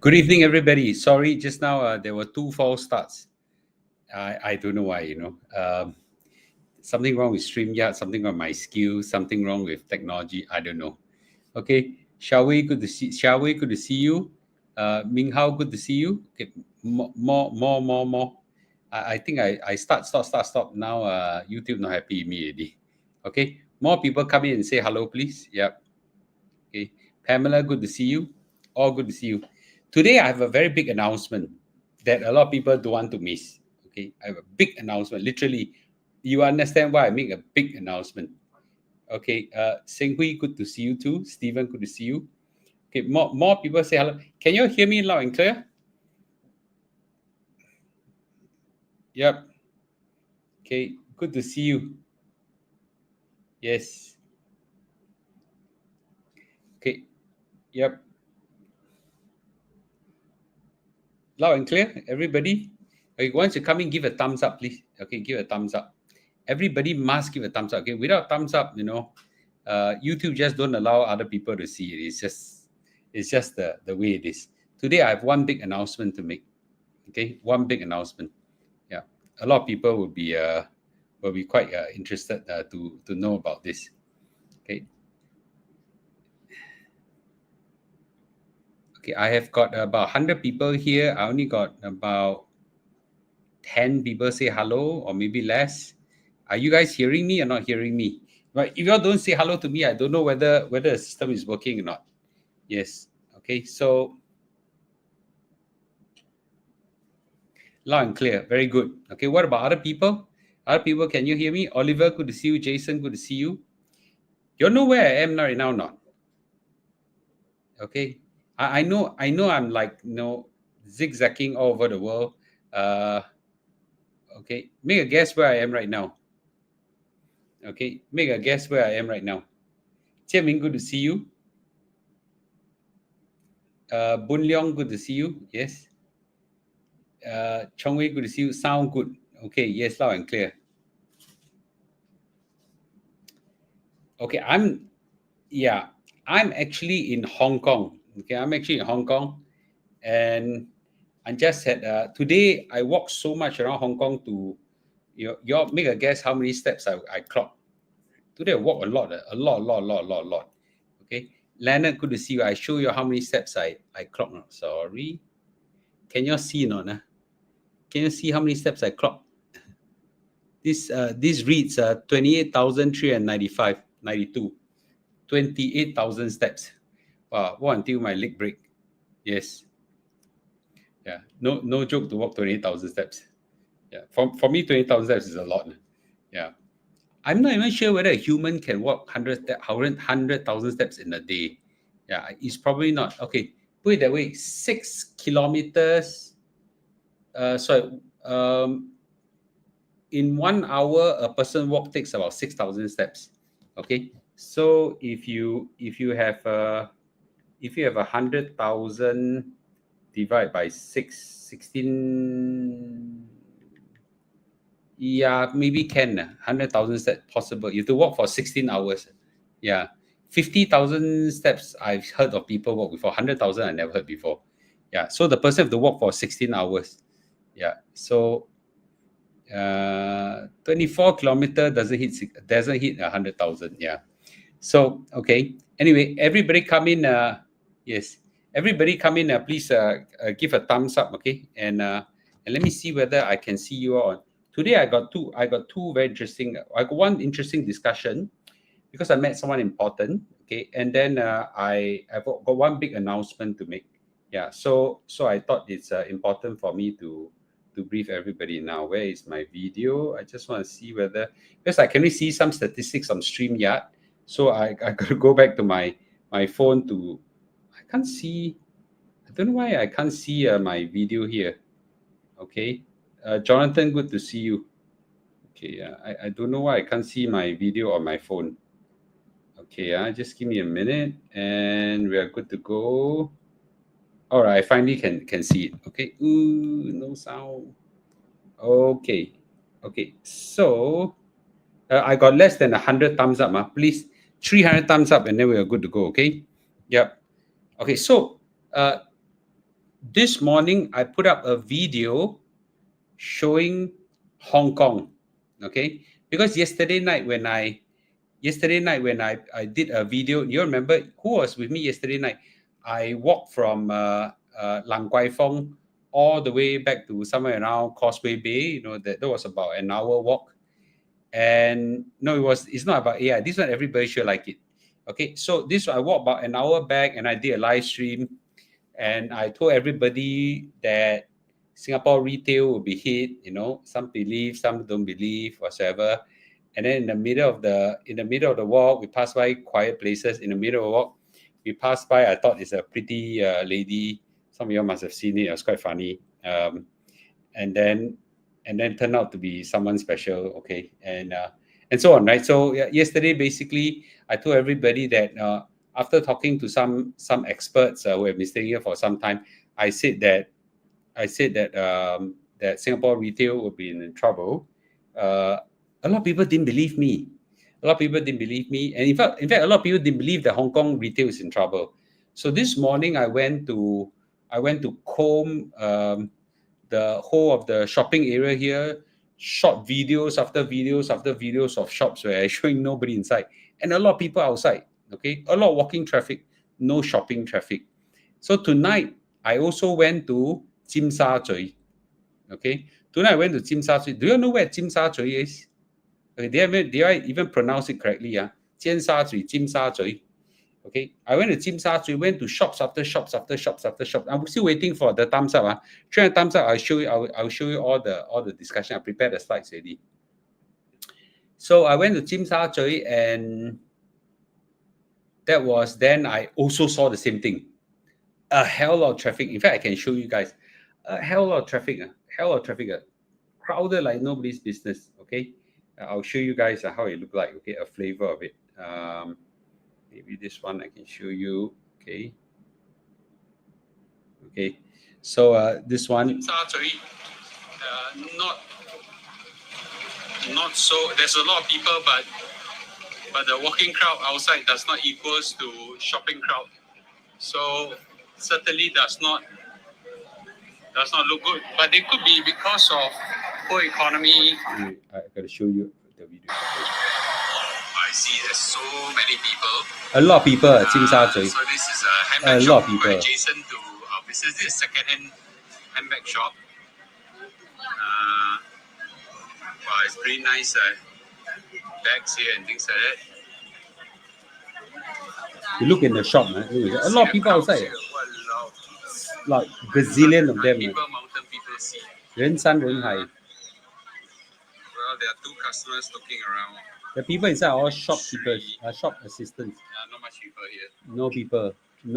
Good evening, everybody. Sorry, just now there were two false starts. I don't know why, something wrong with StreamYard, something wrong with my skills, something wrong with technology. I don't know. Okay, shall we? Good to see you. Ming Hao, good to see you. Okay, more. I think I stop. Now YouTube not happy immediately. Okay, more people come in and say hello, please. Yep. Okay, Pamela, good to see you. All good to see you. Today, I have a very big announcement that a lot of people don't want to miss. Okay, I have a big announcement. Literally, you understand why I make a big announcement. Okay, Seng Hui, good to see you too. Stephen, good to see you. Okay, more people say hello. Can you hear me loud and clear? Yep. Okay, good to see you. Yes. Okay. Yep. Loud and clear, everybody. Okay, once you come in, give a thumbs up, please. Okay, give a thumbs up. Everybody must give a thumbs up. Okay, without thumbs up, YouTube just don't allow other people to see it. It's just the way it is. Today, I have one big announcement to make. Okay, one big announcement. Yeah, a lot of people will be quite interested to know about this. Okay. Okay, I have got about 100 people here. I only got about 10 people say hello, or maybe less. Are you guys hearing me or not hearing me? But if you all don't say hello to me, I don't know whether the system is working or not. Yes. Okay. So loud and clear. Very good. Okay. What about other people? Other people, can you hear me? Oliver, good to see you. Jason, good to see you. You all know where I am right now, not? Okay. I know I'm like zigzagging all over the world. Okay. Make a guess where I am right now. Okay. Make a guess where I am right now. Jian-Ming, good to see you. Boon Leong, good to see you. Yes. Chong Wei, good to see you. Sound good. Okay. Yes, loud and clear. Okay. I'm actually in Hong Kong. Okay. I'm actually in Hong Kong. And I just had, today I walked so much around Hong Kong to, y'all make a guess how many steps I clocked. Today I walked a lot. Okay. Leonard, good to see you. I show you how many steps I clocked. Sorry. Can you see or not? Can you see how many steps I clocked? This reads 28,392. 28,000 steps. Wow, walk until my leg break. Yes. Yeah. No joke to walk 28,000 steps. Yeah. For me, 28,000 steps is a lot. Yeah. I'm not even sure whether a human can walk 100,000 steps in a day. Yeah, it's probably not. Okay, put it that way. 6 kilometers. In 1 hour, a person walk takes about 6,000 steps. Okay, so if you have 100,000 divided by 16, yeah, maybe can 100,000 steps possible. You have to walk for 16 hours. Yeah, 50,000 steps I've heard of people walk before. 100,000 I never heard before. Yeah, so the person have to walk for 16 hours. Yeah, so 24 kilometer doesn't hit 100,000. Yeah. So okay. Anyway, everybody come in. Yes, everybody come in. Please give a thumbs up. Okay, and let me see whether I can see you all. Today I got two very interesting. I got one interesting discussion because I met someone important. Okay, and then I've got one big announcement to make. Yeah. So I thought it's important for me to brief everybody now. Where is my video? I just want to see whether, because I can only see some statistics on StreamYard. So I got to go back to my phone to, I can't see, I don't know why I can't see my video here. Okay. Jonathan, good to see you. Okay. I don't know why I can't see my video on my phone. Okay. Just give me a minute and we are good to go. All right. I finally can see it. Okay. Ooh, no sound. Okay. Okay. So I got less than 100 thumbs up. Please, 300 thumbs up and then we are good to go. Okay. Yep. Okay. So this morning I put up a video showing Hong Kong. Okay, because yesterday night when I did a video, you remember who was with me yesterday night? I walked from Lang Kwai Fong all the way back to somewhere around Causeway Bay. You know, that was about an hour walk. And no, it's not about AI. This one, everybody should like it. Okay, so this I walked about an hour back and I did a live stream, and I told everybody that Singapore retail will be hit. You know, some believe, some don't believe, whatsoever. And then in the middle of the walk, we passed by quiet places. In the middle of the walk, we passed by. I thought it's a pretty lady. Some of you must have seen it. It was quite funny. And then turned out to be someone special. Okay, and so on, right? So yesterday, basically, I told everybody that after talking to some experts who have been staying here for some time, I said that that Singapore retail will be in trouble. A lot of people didn't believe me. And in fact, a lot of people didn't believe that Hong Kong retail is in trouble. So this morning, I went to comb the whole of the shopping area here, shot videos after videos after videos of shops where I showing nobody inside, and a lot of people outside. Okay, a lot of walking traffic, no shopping traffic. So tonight, I also went to Tsim Sha Tsui. Okay, tonight I went to Tsim Sha Tsui. Do you know where Tsim Sha Tsui is? Okay, did I even pronounce it correctly? Yeah, Tsim Sha Tsui, Tsim Sha Tsui. Okay, I went to Tsim Sha Tsui, went to shops after shops after shops after shops. I'm still waiting for the thumbs up. Show the thumbs up. I'll show you. I'll show you all the discussion. I prepared the slides already. So I went to Tsim Sha Tsui, and that was then I also saw the same thing. A hell lot of traffic. In fact, I can show you guys. A hell lot of traffic. Crowded like nobody's business. Okay, I'll show you guys how it look like. Okay, a flavor of it. Maybe this one I can show you. Okay. Okay, so this one. Not so. There's a lot of people, but the walking crowd outside does not equals to shopping crowd. So certainly does not look good. But it could be because of poor economy. I gotta show you the video. I see there's so many people. A lot of people at Tsim Sha Tsui. So this is a handbag shop adjacent to our business. This is a second-hand handbag shop. Wow, it's pretty nice bags here and things like that. You look in the shop, man. A lot of people outside. Like gazillion of them. Mountain people see. 人山人海. Well, there are two customers looking around. The people inside are all shopkeepers, shop assistants. Not much people here. No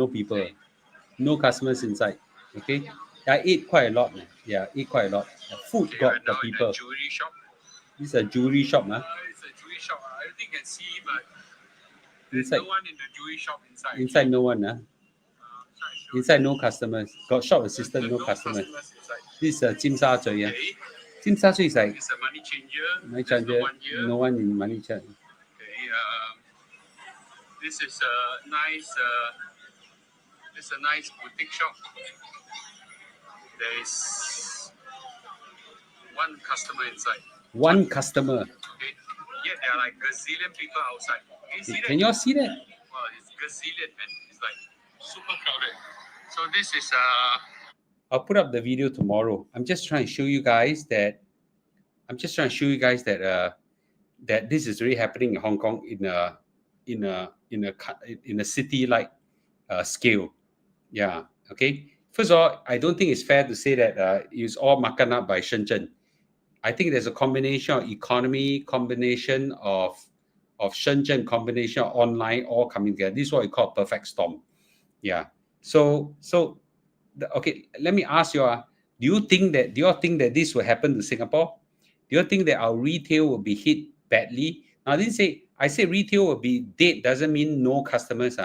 people. No customers inside. Okay. I ate quite a lot, man. Yeah, ate quite a lot. Food got the people. Jewelry shop. This is a jewelry shop, huh? It's a jewelry shop. I don't think you can see, but there's no one in the jewelry shop inside. Inside, no one, huh? Inside, no customers. Got shop assistant, no customers. This is Tsim Sha Tsui, yeah. Tsim Sha Tsui is like. It's a money changer. No one in money changer. Okay. This is a nice. This is a nice boutique shop. There is one customer inside. One customer. Okay. Yeah, there are like gazillion people outside. Can you all see that? Well, it's gazillion, man. It's like super crowded. So this is I'll put up the video tomorrow. I'm just trying to show you guys that. That this is really happening in Hong Kong in a city like scale. Yeah. Okay. First of all, I don't think it's fair to say that it's all makan up by Shenzhen. I think there's a combination of economy, combination of Shenzhen, combination of online, all coming together. This is what we call perfect storm. Yeah. So okay, let me ask you, do you all think that this will happen to Singapore? Do you think that our retail will be hit badly? Now, I say retail will be dead doesn't mean no customers,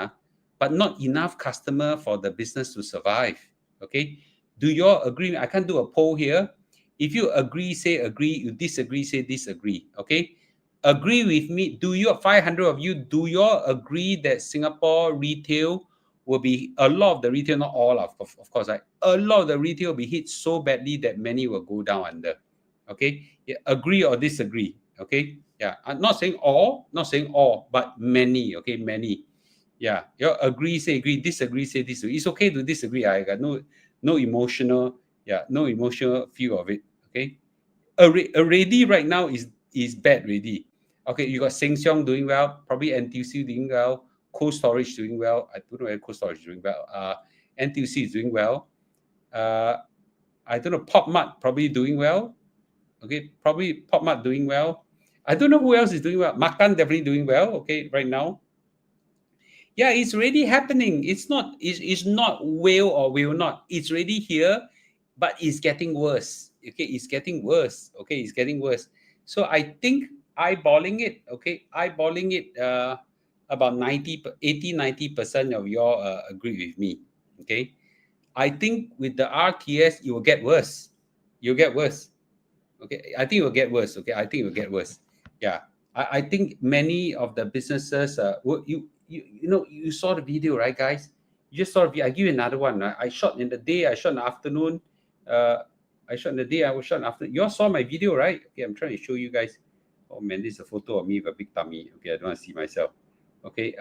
but not enough customer for the business to survive. Okay. Do you all agree? I can't do a poll here. If you agree, say agree. You disagree, say disagree. Okay. Agree with me. 500 of you, do you all agree that Singapore retail will be a lot of the retail, not all of course, right? A lot of the retail will be hit so badly that many will go down under. Okay, yeah, agree or disagree? Okay, yeah, I'm not saying all, but many. Okay, many. Yeah, you agree, say agree, disagree, say disagree. It's okay to disagree. I got no emotional, no emotional feel of it. Okay, already right now is bad already. Okay, you got Sheng Siong doing well, probably NTUC doing well, Cold Storage doing well. I don't know whether Cold Storage is doing well. NTUC is doing well. I don't know, Pop Mart probably doing well. Okay, probably Pop Mart doing well. I don't know who else is doing well. Makan definitely doing well. Okay, right now. Yeah, it's already happening. It's not will or will not. It's already here, but it's getting worse. Okay, it's getting worse. Okay, it's getting worse. So I think eyeballing it, okay, eyeballing it, about 90% of you all agree with me. Okay, I think with the RTS, it will get worse. You'll get worse. Okay, I think it will get worse. Okay, I think it will get worse. Yeah, I think many of the businesses, you saw the video, right, guys? You just saw the video. I give you another one. I shot in the day, I shot in the afternoon. I shot in the day, I was shot in the afternoon. You all saw my video, right? Okay, I'm trying to show you guys. Oh man, this is a photo of me with a big tummy. Okay, I don't want to see myself. Okay,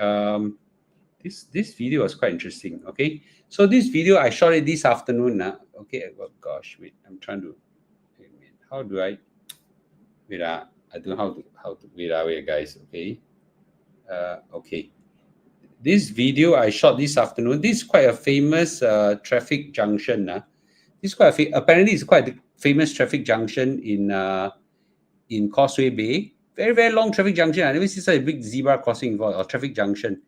this video was quite interesting. Okay, so this video I shot it this afternoon. Okay, oh gosh, wait, I'm trying to. How do I wait? I don't know how to wait, guys. Okay. Okay. This video I shot this afternoon. This is quite a famous traffic junction. This is apparently it's quite a famous traffic junction in Causeway Bay. Very, very long traffic junction. I never see such a big zebra crossing before, or traffic junction.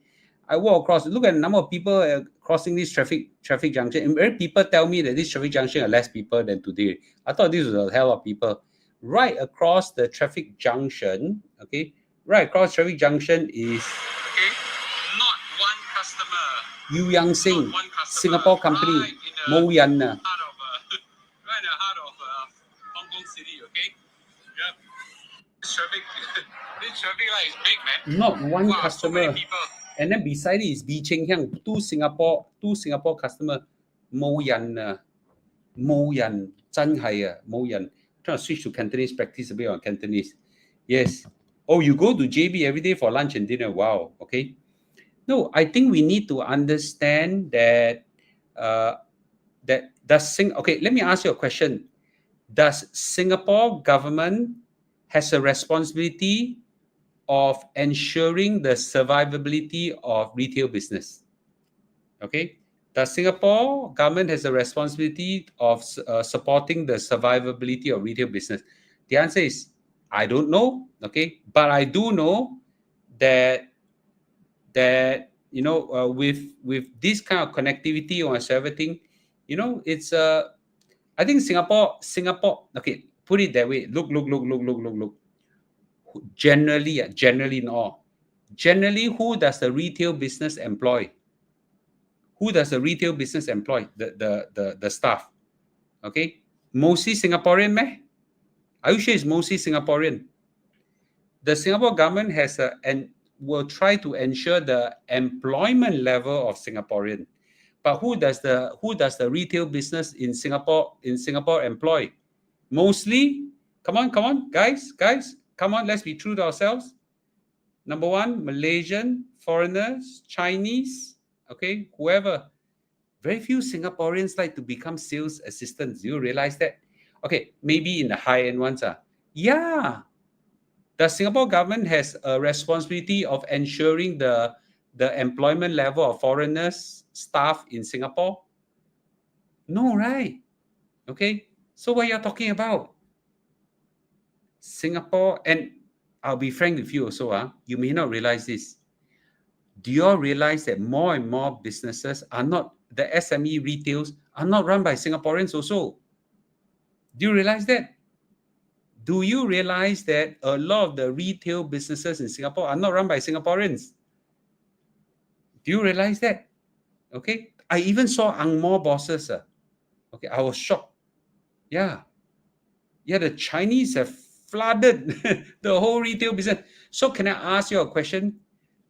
I walk across. Look at the number of people crossing this traffic junction. And very people tell me that this traffic junction are less people than today. I thought this was a hell of people. Right across the traffic junction, okay, right across traffic junction is not one customer. Yu Yang Sing, Singapore company, Mo Yan. Right in the heart of Hong Kong City, okay? Yep. This traffic light is big, man. Not one customer. So many people. And then beside it is Bi Cheng Hiang, two Singapore customer, Mo Yan, Mo Yan, 真係啊, Mo Yan. Trying to switch to Cantonese, practice a bit on Cantonese. Yes. Oh, you go to JB every day for lunch and dinner. Wow. Okay. No, I think we need to understand that okay, let me ask you a question. Does Singapore government has a responsibility of ensuring the survivability of retail business? Okay. Does Singapore government has a responsibility of supporting the survivability of retail business? The answer is, I don't know. Okay. But I do know that with this kind of connectivity or everything, it's I think Singapore. Okay, put it that way. Look. Generally, who does the retail business employ? Who does the retail business employ? The staff. Okay, mostly Singaporean, meh? Are you sure it's mostly Singaporean? The Singapore government will try to ensure the employment level of Singaporean. But who does the retail business in Singapore employ? Mostly, come on, guys, come on, let's be true to ourselves. Number one, Malaysian, foreigners, Chinese, okay, whoever. Very few Singaporeans like to become sales assistants. Do you realize that? Okay, maybe in the high-end ones. Yeah. The Singapore government has a responsibility of ensuring the employment level of foreigners, staff in Singapore? No, right? Okay, so what you're talking about? Singapore, and I'll be frank with you also, you may not realize this. Do you all realize that more and more businesses are not, the SME retails are not run by Singaporeans also? Do you realize that? Do you realize that a lot of the retail businesses in Singapore are not run by Singaporeans? Do you realize that? Okay, I even saw Ang Mo bosses. Okay, I was shocked. Yeah, the Chinese have flooded the whole retail business. So can I ask you a question?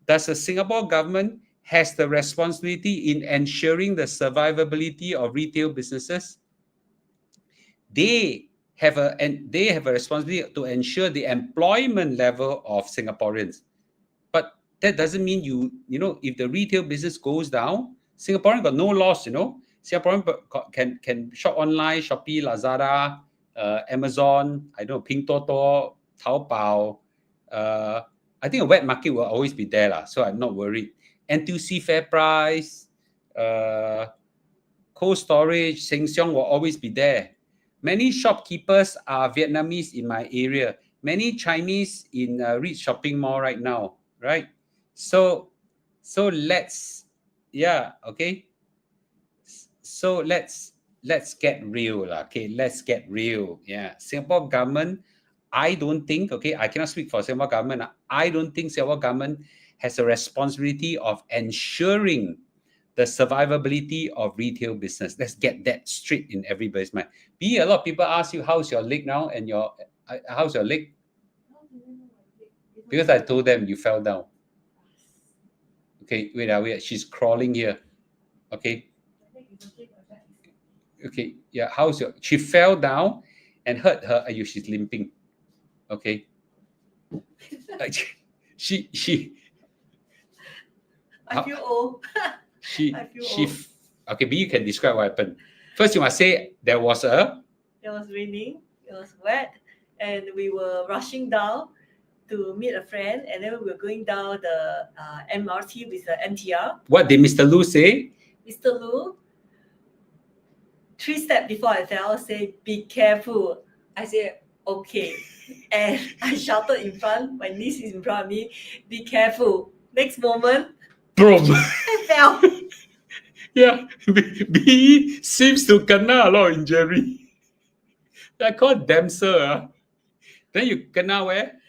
Does the Singapore government has the responsibility in ensuring the survivability of retail businesses. They have a responsibility to ensure the employment level of Singaporeans. But that doesn't mean if the retail business goes down, Singaporean got no loss. Singaporean can shop online, Shopee, Lazada, Amazon, I don't know, Pinduoduo, Taobao. I think a wet market will always be there, so I'm not worried. NTUC Fair Price, Cold Storage, Sheng Siong will always be there. Many shopkeepers are Vietnamese in my area. Many Chinese in Reach Shopping Mall right now, right? So let's, okay. So let's get real, okay? Let's get real. Yeah, Singapore government, I don't think, okay, I cannot speak for Singapore government. I don't think Singapore government has a responsibility of ensuring the survivability of retail business. Let's get that straight in everybody's mind. A lot of people ask you, how's your leg now? And how's your leg? Because I told them you fell down. Okay, wait, she's crawling here. Okay. Okay, yeah, she fell down and hurt her, she's limping. Okay. she I feel old. Okay, but you can describe what happened. First, you must say it was raining, it was wet, and we were rushing down to meet a friend, and then we were going down the MRT with the MTR. What did Mr. Lu say? Mr. Lu, 3 steps before I fell, say, "Be careful." I said, "Okay." And I shouted in front, my niece is in front of me, "Be careful." Next moment, boom, I fell. Yeah, B seems to kena a lot of injury. I call damser. Then you kena where?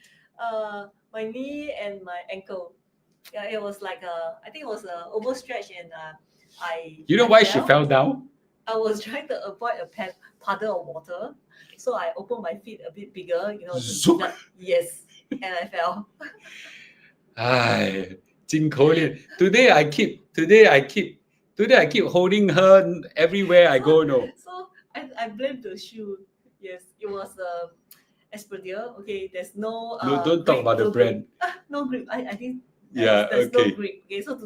My knee and my ankle. Yeah, it was like I think it was a overstretch, and why she fell down? I was trying to avoid a puddle of water, so I opened my feet a bit bigger, yes, and I fell. Ay, 真可怜. Today I keep holding her everywhere I go. No. So I blame the shoe. Yes, it was Espadrille. Okay, there's no. No, don't talk about the brand. No grip. I think. There's no grip. Okay, so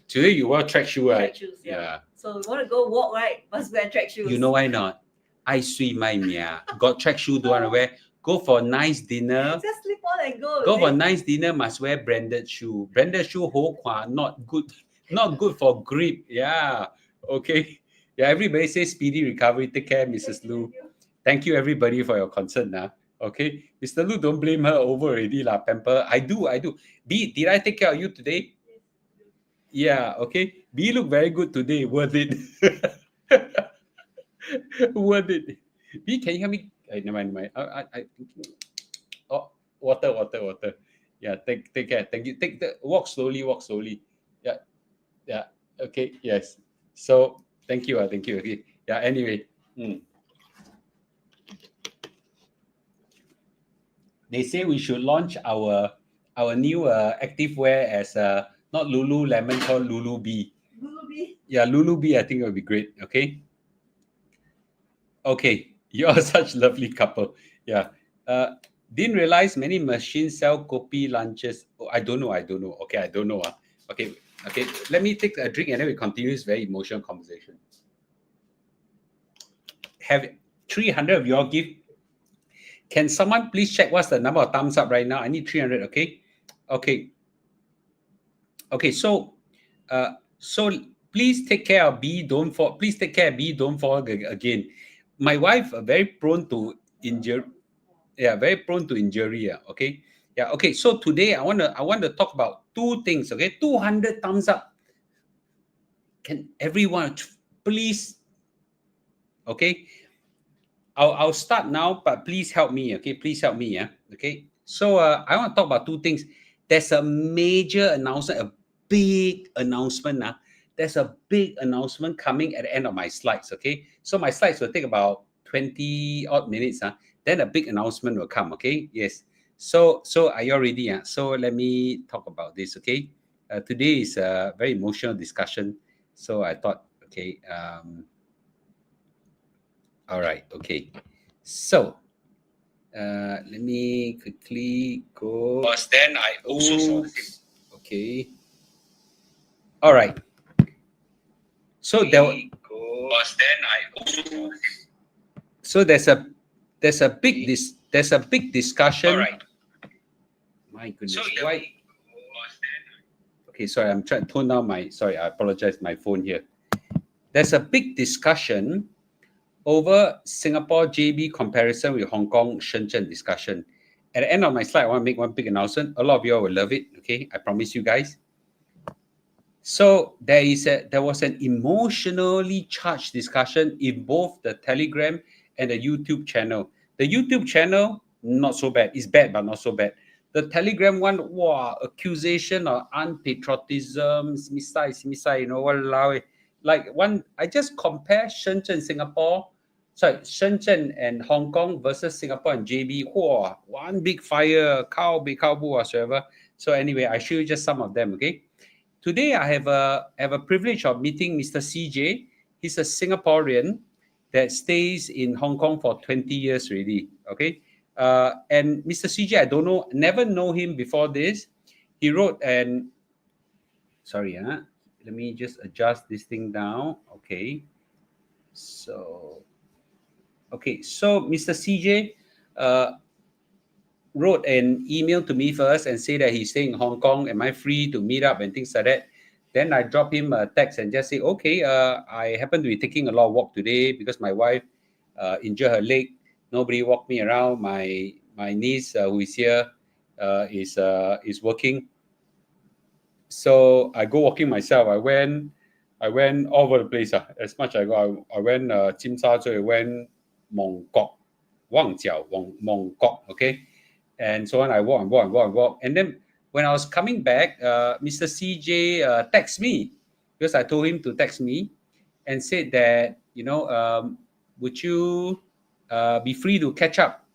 today you wear track shoe, right? Track shoes, yeah. So you want to go walk, right? Must wear track shoes. You know why not? I sweet my mia. Got track shoe, don't want to wear. Go for a nice dinner. Just slip on and go. Go for a nice dinner, must wear branded shoe. Branded shoe, not good. Not good for grip. Yeah. Okay. Yeah, everybody says speedy recovery. Take care, Mrs. Lu. Thank you, everybody, for your concern. Okay. Mr. Lu, don't blame her over already. Pamper. I do. B, did I take care of you today? Yeah, okay. B look very good today. Worth it. Worth it. B, can you help me? Never mind. Water. Yeah, take care. Thank you. Walk slowly. Yeah. Okay. Yes. So thank you. Okay. Yeah. Anyway. They say we should launch our new activewear as not Lululemon, called Lulu B. Lulu B. Yeah, Lulu B. I think it would be great. Okay. Okay, you are such a lovely couple. Yeah. Didn't realize many machines sell kopi lunches. Oh, I don't know. Okay, I don't know. Okay. Let me take a drink and then we continue this very emotional conversation. Have 300 of you all give. Can someone please check what's the number of thumbs up right now? I need 300. Okay. So please take care of B. Don't fall. Please take care of B. Don't fall again. My wife very prone to injury. Yeah, very prone to injury. Okay. Yeah. Okay. So today I want to talk about 2 things. Okay. 200 thumbs up. Can everyone please? Okay. I'll start now, but please help me. Okay. Please help me. Yeah. Okay. So I want to talk about 2 things. There's a major announcement, a big announcement. There's a big announcement coming at the end of my slides. Okay. So my slides will take about 20 odd minutes. Then a big announcement will come. Okay. Yes. So are you all ready? So let me talk about this. Okay. Today is a very emotional discussion, so I thought, okay, all right, okay. So let me quickly go. Because then I also saw the same. Okay. All right. So there. Because then I also saw the same. So there's a big discussion. All right. My goodness. So Why? Okay, sorry, I'm trying to tone down my. Sorry, I apologize. My phone here. There's a big discussion over Singapore JB comparison with Hong Kong Shenzhen discussion. At the end of my slide, I want to make one big announcement. A lot of you all will love it. Okay, I promise you guys. So there was an emotionally charged discussion in both the Telegram and the YouTube channel. The YouTube channel, not so bad. It's bad, but not so bad. The Telegram one, wow, accusation of unpatriotism, misai, you know, walao. Like one, I just compare Shenzhen, Singapore, sorry, Shenzhen and Hong Kong versus Singapore and JB. Wow, one big fire, cow, whatsoever. So anyway, I show you just some of them, okay? Today, I have a privilege of meeting Mr. CJ. He's a Singaporean that stays in Hong Kong for 20 years already. Okay, and Mr. CJ, I don't know, never know him before this. He wrote an. Sorry, let me just adjust this thing down. Okay, so Mr. CJ wrote an email to me first and say that he's staying in Hong Kong. Am I free to meet up and things like that? Then I drop him a text and just say, okay, I happen to be taking a lot of walk today because my wife injured her leg. Nobody walked me around. My niece who is here is working. So I go walking myself. I went all over the place. As much as I go, I went Tsim Sha Tsui, I went Mong Kok, Wang Jiao, Mong Kok, okay? And so on. I walk. And then when I was coming back, Mr. CJ texted me because I told him to text me and said that, would you be free to catch up?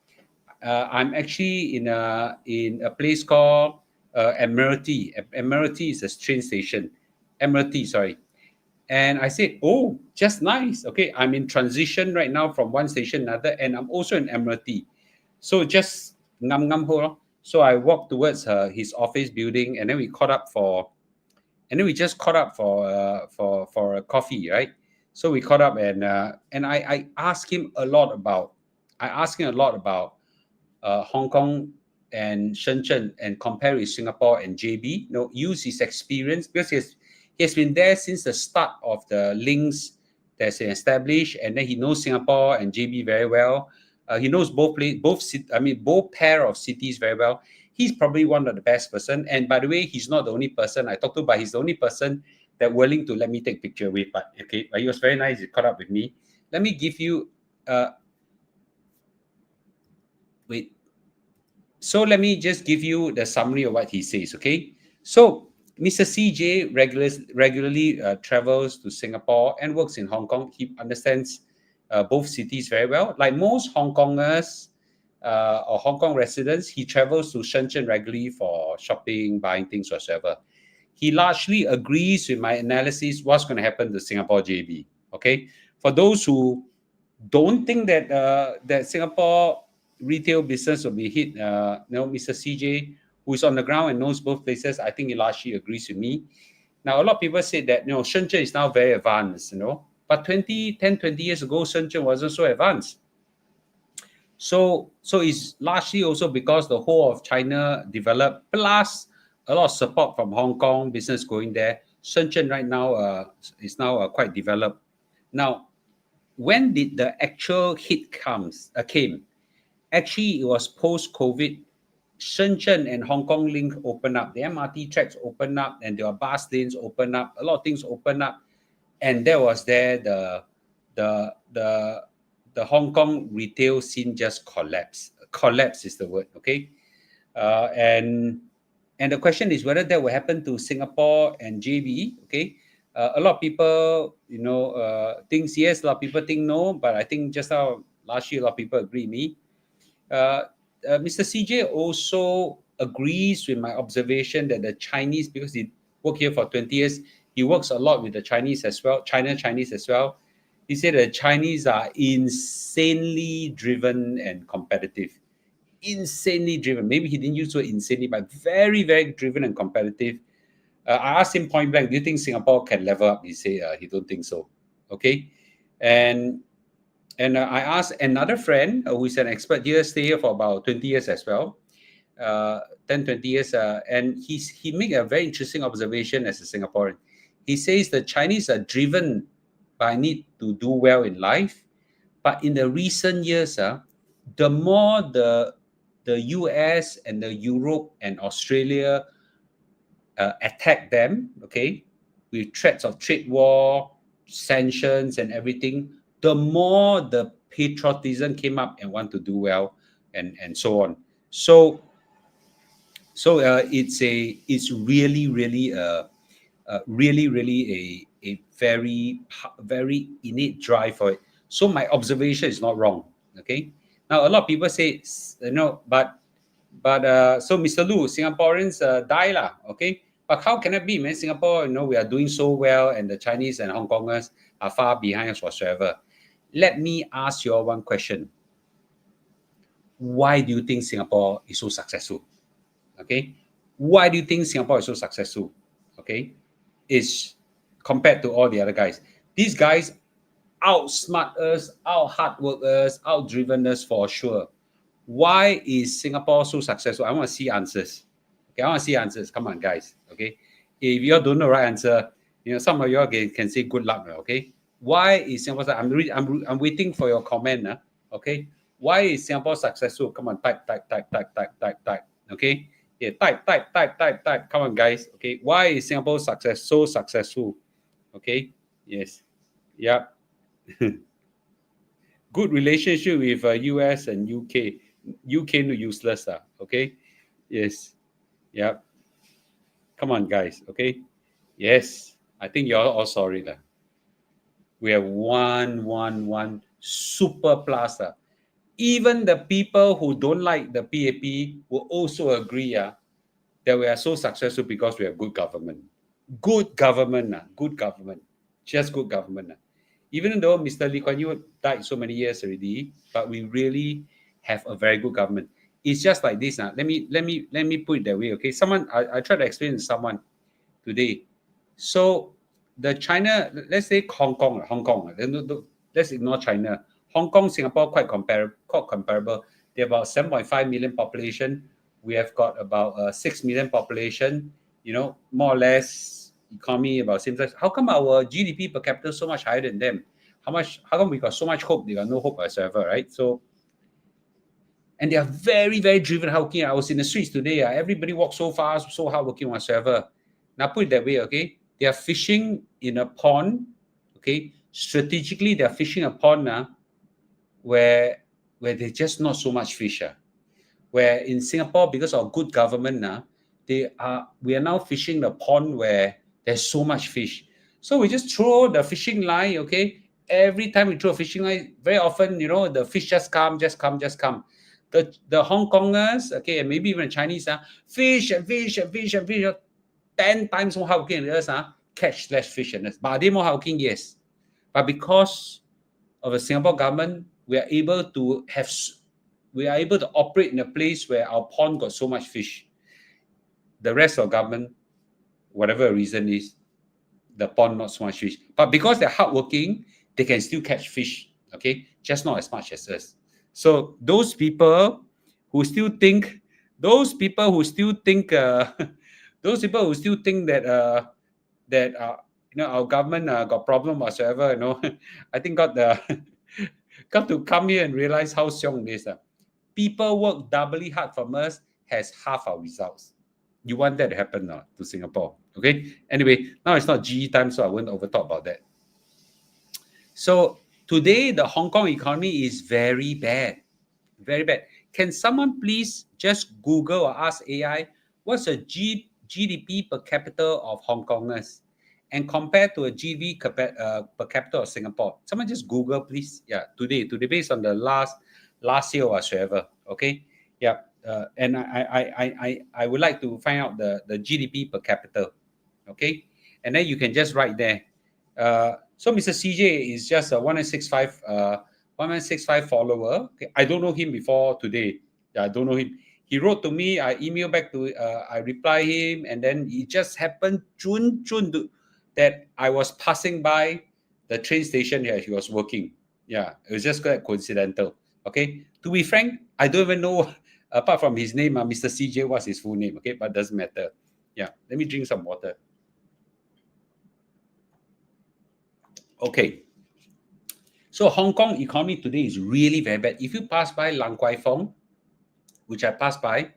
I'm actually in a place called Admiralty. Admiralty is a train station. Admiralty, sorry. And I said, oh, just nice. Okay, I'm in transition right now from one station to another, and I'm also in Admiralty. So just ngam ho. So I walked towards his office building, and then we just caught up for a coffee, right? So we caught up, and I asked him a lot about Hong Kong and Shenzhen and compare with Singapore and JB. Use his experience because he has been there since the start of the links that's been established, and then he knows Singapore and JB very well. He knows both pair of cities very well. He's probably one of the best person. And by the way, he's not the only person I talked to, but he's the only person that willing to let me take picture with. But okay, he was very nice. He caught up with me. Let me give you. Wait. So let me just give you the summary of what he says. Okay. So Mr. CJ regularly travels to Singapore and works in Hong Kong. He understands both cities very well. Like most Hong Kongers or Hong Kong residents, he travels to Shenzhen regularly for shopping, buying things, whatsoever. He largely agrees with my analysis what's going to happen to Singapore JB. Okay, for those who don't think that that Singapore retail business will be hit, Mr. CJ, who is on the ground and knows both places, I think he largely agrees with me. Now, a lot of people say that, Shenzhen is now very advanced, but 10, 20 years ago, Shenzhen wasn't so advanced. So it's largely also because the whole of China developed, plus a lot of support from Hong Kong business going there. Shenzhen right now is now quite developed. Now, when did the actual hit came? Actually, it was post-COVID. Shenzhen and Hong Kong link open up. The MRT tracks open up, and there are bus lanes open up. A lot of things open up, and the Hong Kong retail scene just collapsed. Collapse is the word, okay? And the question is whether that will happen to Singapore and JB, okay? A lot of people, thinks yes, a lot of people think no, but I think just now, last year, a lot of people agree with me. Mr. CJ also agrees with my observation that the Chinese, because worked here for 20 years. He works a lot with the Chinese as well, Chinese as well. He said the Chinese are insanely driven and competitive. Insanely driven. Maybe he didn't use the word insanely, but very, very driven and competitive. I asked him point blank, do you think Singapore can level up? He said he don't think so. Okay. And I asked another friend who is an expert here, stay here for about 20 years as well, 10, 20 years. And he made a very interesting observation as a Singaporean. He says the Chinese are driven by need to do well in life. But in the recent years, the more the US and the Europe and Australia attack them, okay, with threats of trade war, sanctions and everything, the more the patriotism came up and want to do well and so on. So it's really a very innate drive for it. So my observation is not wrong. Okay. Now a lot of people say, but so Mr. Lu, Singaporeans die lah. Okay. But how can it be, man? Singapore, we are doing so well, and the Chinese and Hong Kongers are far behind us whatsoever. Let me ask you all one question. Why do you think Singapore is so successful? Okay. Why do you think Singapore is so successful? Okay. Is compared to all the other guys. These guys outsmart us, out hard work us, out driven us for sure. Why is Singapore so successful? I want to see answers. Okay, I want to see answers. Come on, guys. Okay, if you all don't know the right answer, some of you all can say good luck. Okay, why is Singapore? I'm waiting for your comment. Okay, why is Singapore successful? Come on, type. Okay, yeah, type. Come on, guys. Okay, why is Singapore so successful? Okay, yes, yeah. Good relationship with US and UK. UK no useless. Okay, yes, yeah. Come on, guys. Okay, yes. I think you're all sorry. We have one super plus. Even the people who don't like the PAP will also agree that we are so successful because we have good government. Good government. Just good government. Even though Mr. Lee Kuan Yew died so many years already, but we really have a very good government. It's just like this. Let me put it that way. Okay, I tried to explain to someone today. So the China, let's say Hong Kong. Let's ignore China. Hong Kong, Singapore, quite comparable. They're about 7.5 million population. We have got about 6 million population. More or less economy about same size. How come our GDP per capita so much higher than them? How come we got so much hope? They got no hope whatsoever, right? So, and they are very, very driven, hardworking. I was in the streets today. Everybody walks so fast, so hardworking whatsoever. Now put it that way, okay? They are fishing in a pond, okay? Strategically, they are fishing a pond where there's just not so much fish. Where in Singapore, because of good government, we are now fishing the pond where there's so much fish. So we just throw the fishing line, okay? Every time we throw a fishing line, very often, the fish just come. The Hong Kongers, okay, and maybe even Chinese, fish and fish, 10 times more hardworking than us, catch/fish and us. But are they more hardworking? Yes. But because of the Singapore government, we are able to operate in a place where our pond got so much fish. The rest of government, whatever reason is, the pond not so much fish. But because they're hardworking, they can still catch fish, okay? Just not as much as us. So those people who still think that our government got problem whatsoever, I think got to come here and realize how strong it is. People work doubly hard from us has half our results. You want that to happen to Singapore, okay? Anyway, now it's not GE time, so I won't over talk about that. So today, the Hong Kong economy is very bad. Very bad. Can someone please just Google or ask AI, what's the GDP per capita of Hong Kongers and compare to a GDP per capita of Singapore? Someone just Google, please. Yeah, today based on the last year or whatsoever. Okay. Yeah. And I would like to find out the GDP per capita. Okay, and then you can just write there. So Mr. CJ is just a 1165 follower. Okay, I don't know him before today. Yeah, I don't know him. He wrote to me. I email back to. I reply him, and then it just happened that I was passing by the train station here. He was working. Yeah, it was just quite coincidental. Okay, to be frank, I don't even know apart from his name, Mr. CJ, what's his full name? Okay, but doesn't matter. Yeah, let me drink some water. Okay. So Hong Kong economy today is really very bad. If you pass by Lang Kwai Fong, which I passed by,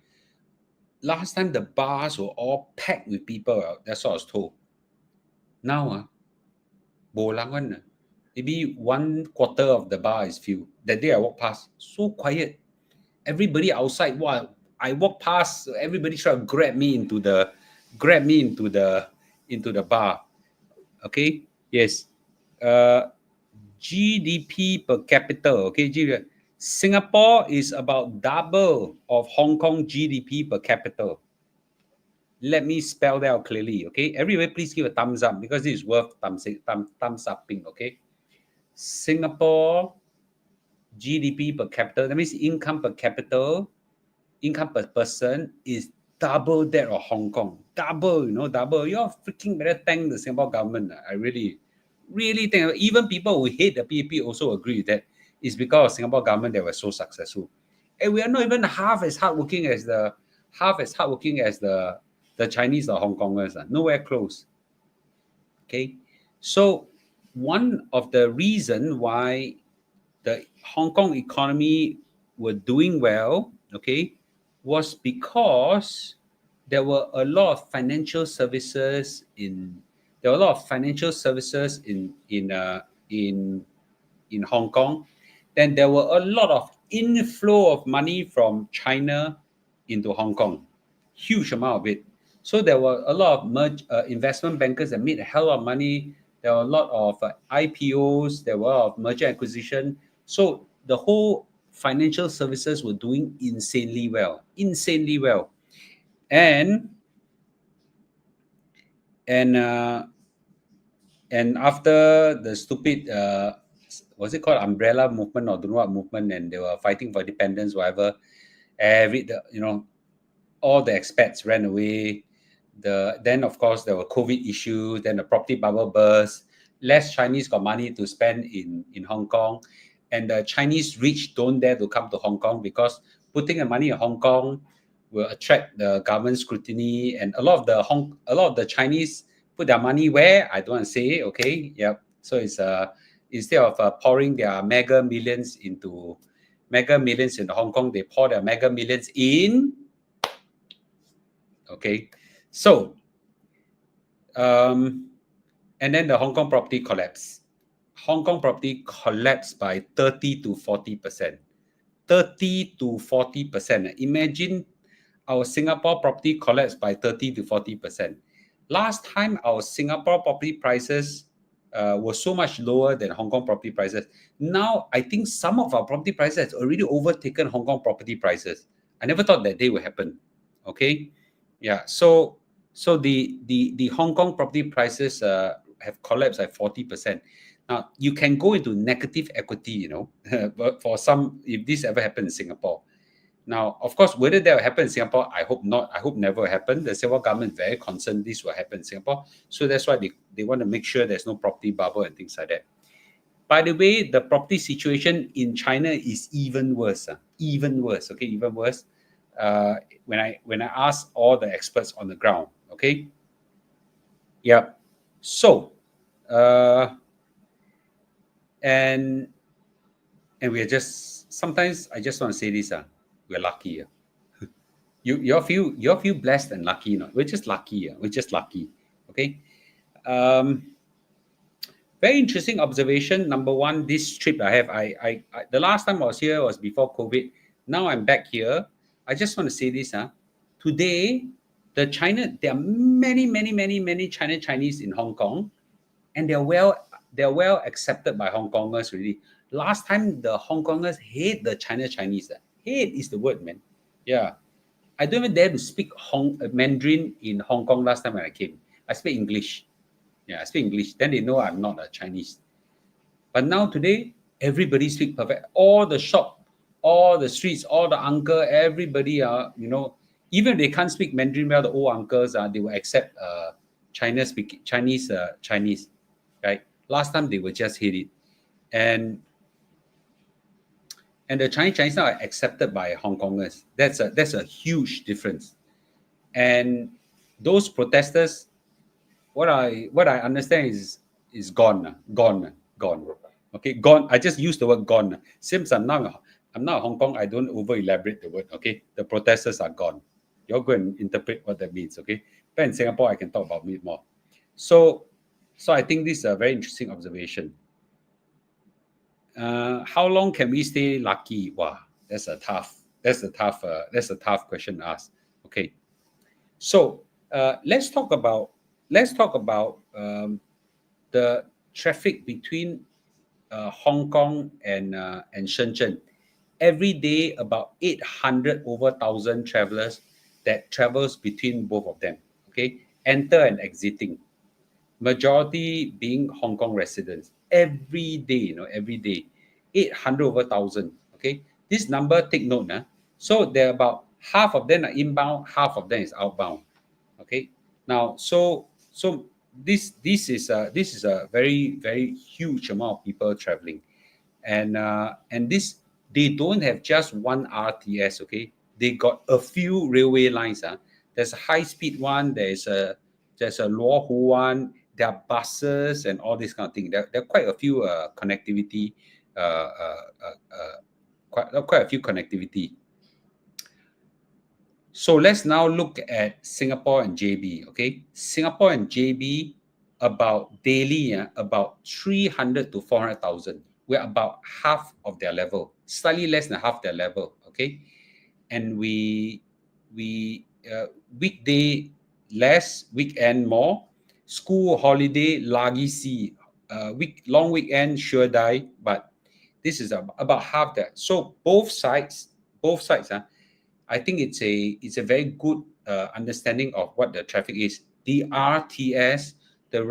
last time the bars were all packed with people. That's what I was told. Now, bo lang one, maybe 1/4 of the bar is filled. That day I walked past, so quiet. Everybody outside. Wow, I walk past, everybody try to grab me into the bar. Okay, yes. GDP per capita. Okay, Singapore is about double of Hong Kong GDP per capita. Let me spell that out clearly. Okay, everybody, please give a thumbs up because this is worth thumbs upping. Okay, Singapore GDP per capita. That means income per capita, income per person is double that of Hong Kong. Double, double. You're freaking better thank the Singapore government. I really think even people who hate the PAP also agree with that. It's because of Singapore government that was so successful. And we are not even half as hardworking as the Chinese or Hong Kongers. Nowhere close. Okay. So one of the reason why the Hong Kong economy were doing well, okay, was because there were a lot of financial services in Hong Kong. Then there were a lot of inflow of money from China into Hong Kong, huge amount of it. So there were a lot of investment bankers that made a hell of money. There were a lot of IPOs. There were a lot of merger acquisition. So the whole financial services were doing insanely well, and after the stupid was it called umbrella movement or don't know what movement, and they were fighting for independence, whatever. All the expats ran away. Then of course there were COVID issues. Then the property bubble burst. Less Chinese got money to spend in Hong Kong, and the Chinese rich don't dare to come to Hong Kong because putting the money in Hong Kong will attract the government scrutiny, and a lot of the Chinese put their money where I don't want to say. Okay, yep. So it's instead of pouring their mega millions into Hong Kong, they pour their mega millions in. Okay, so and then the Hong Kong property collapsed. Hong Kong property collapsed by 30 to 40%. 30 to 40%. Imagine our Singapore property collapsed by 30 to 40%. Last time our Singapore property prices were so much lower than Hong Kong property prices. Now I think some of our property prices has already overtaken Hong Kong property prices. I never thought that day would happen. Okay, yeah. So the Hong Kong property prices have collapsed by 40%. Now you can go into negative equity, but for some, if this ever happened in Singapore. Now, of course, whether that will happen in Singapore, I hope not. I hope never happen. The Singapore government is very concerned this will happen in Singapore. So that's why they want to make sure there's no property bubble and things like that. By the way, the property situation in China is even worse. Even worse. Okay, even worse. When I ask all the experts on the ground. Okay. Yeah. So, and we are just sometimes I just want to say this. We're lucky. You all feel blessed and lucky, We're just lucky. We're just lucky. Okay. Very interesting observation. Number one, this trip I have, I the last time I was here was before COVID. Now I'm back here. I just want to say this. Today, there are many Chinese in Hong Kong, and they're well accepted by Hong Kongers really. Last time the Hong Kongers hate the Chinese. Hate is the word, man. Yeah. I don't even dare to speak Mandarin in Hong Kong last time when I came. I speak English. Yeah, I speak English. Then they know I'm not a Chinese. But now today, everybody speak perfect. All the shop, all the streets, all the uncle, everybody are, even if they can't speak Mandarin well, the old uncles they will accept Chinese, right? Last time they would just hate it, and the Chinese now are accepted by Hong Kongers. That's a huge difference. And those protesters, what I understand is gone. Okay, gone. I just use the word gone. Since I'm now in Hong Kong, I don't over elaborate the word. Okay, the protesters are gone. You're going to interpret what that means. Okay, but in Singapore, I can talk about it more. So I think this is a very interesting observation. How long can we stay lucky? Wow, that's a tough question to ask. Okay, so let's talk about the traffic between Hong Kong and Shenzhen. Every day, about 800 over 1,000 travelers that travels between both of them. Okay, enter and exiting. Majority being Hong Kong residents. Every day, every day, 800 over 1,000. Okay, this number take note. So there are about half of them are inbound, half of them is outbound. Okay, now so this is a very very huge amount of people traveling, and this, they don't have just one RTS. Okay, they got a few railway lines. There's a high speed one, there's a Luo Hu one, there are buses and all this kind of thing. There are quite a few connectivity, quite a few connectivity. So let's now look at Singapore and JB. Okay, Singapore and JB about daily, about 300 to 400,000. We're about half of their level, slightly less than half their level. Okay, and we weekday less, weekend more. School holiday lagi see, long weekend sure die, but this is about half that. So both sides, I think it's a very good understanding of what the traffic is. The RTS, the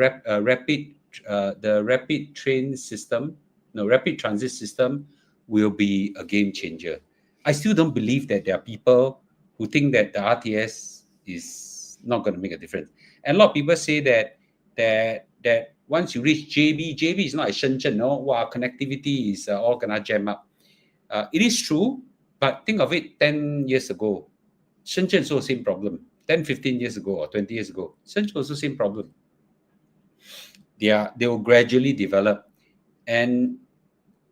rapid train system, rapid transit system, will be a game changer. I still don't believe that there are people who think that the RTS is not going to make a difference. And a lot of people say that once you reach JB is not like Shenzhen. No, wow, connectivity is all gonna jam up. It is true, but think of it 10 years ago. Shenzhen also same problem. 10, 15 years ago or 20 years ago, Shenzhen also same problem. They will gradually develop, and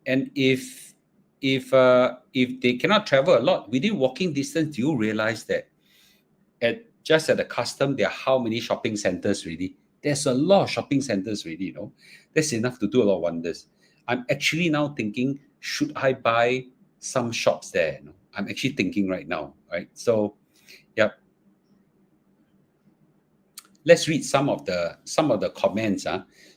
if they cannot travel a lot within walking distance, do you realize that just at the custom there are how many shopping centers really? There's a lot of shopping centers really. That's enough to do a lot of wonders. I'm actually now thinking, should I buy some shops there? I'm actually thinking right now, right? So yeah, let's read some of the comments.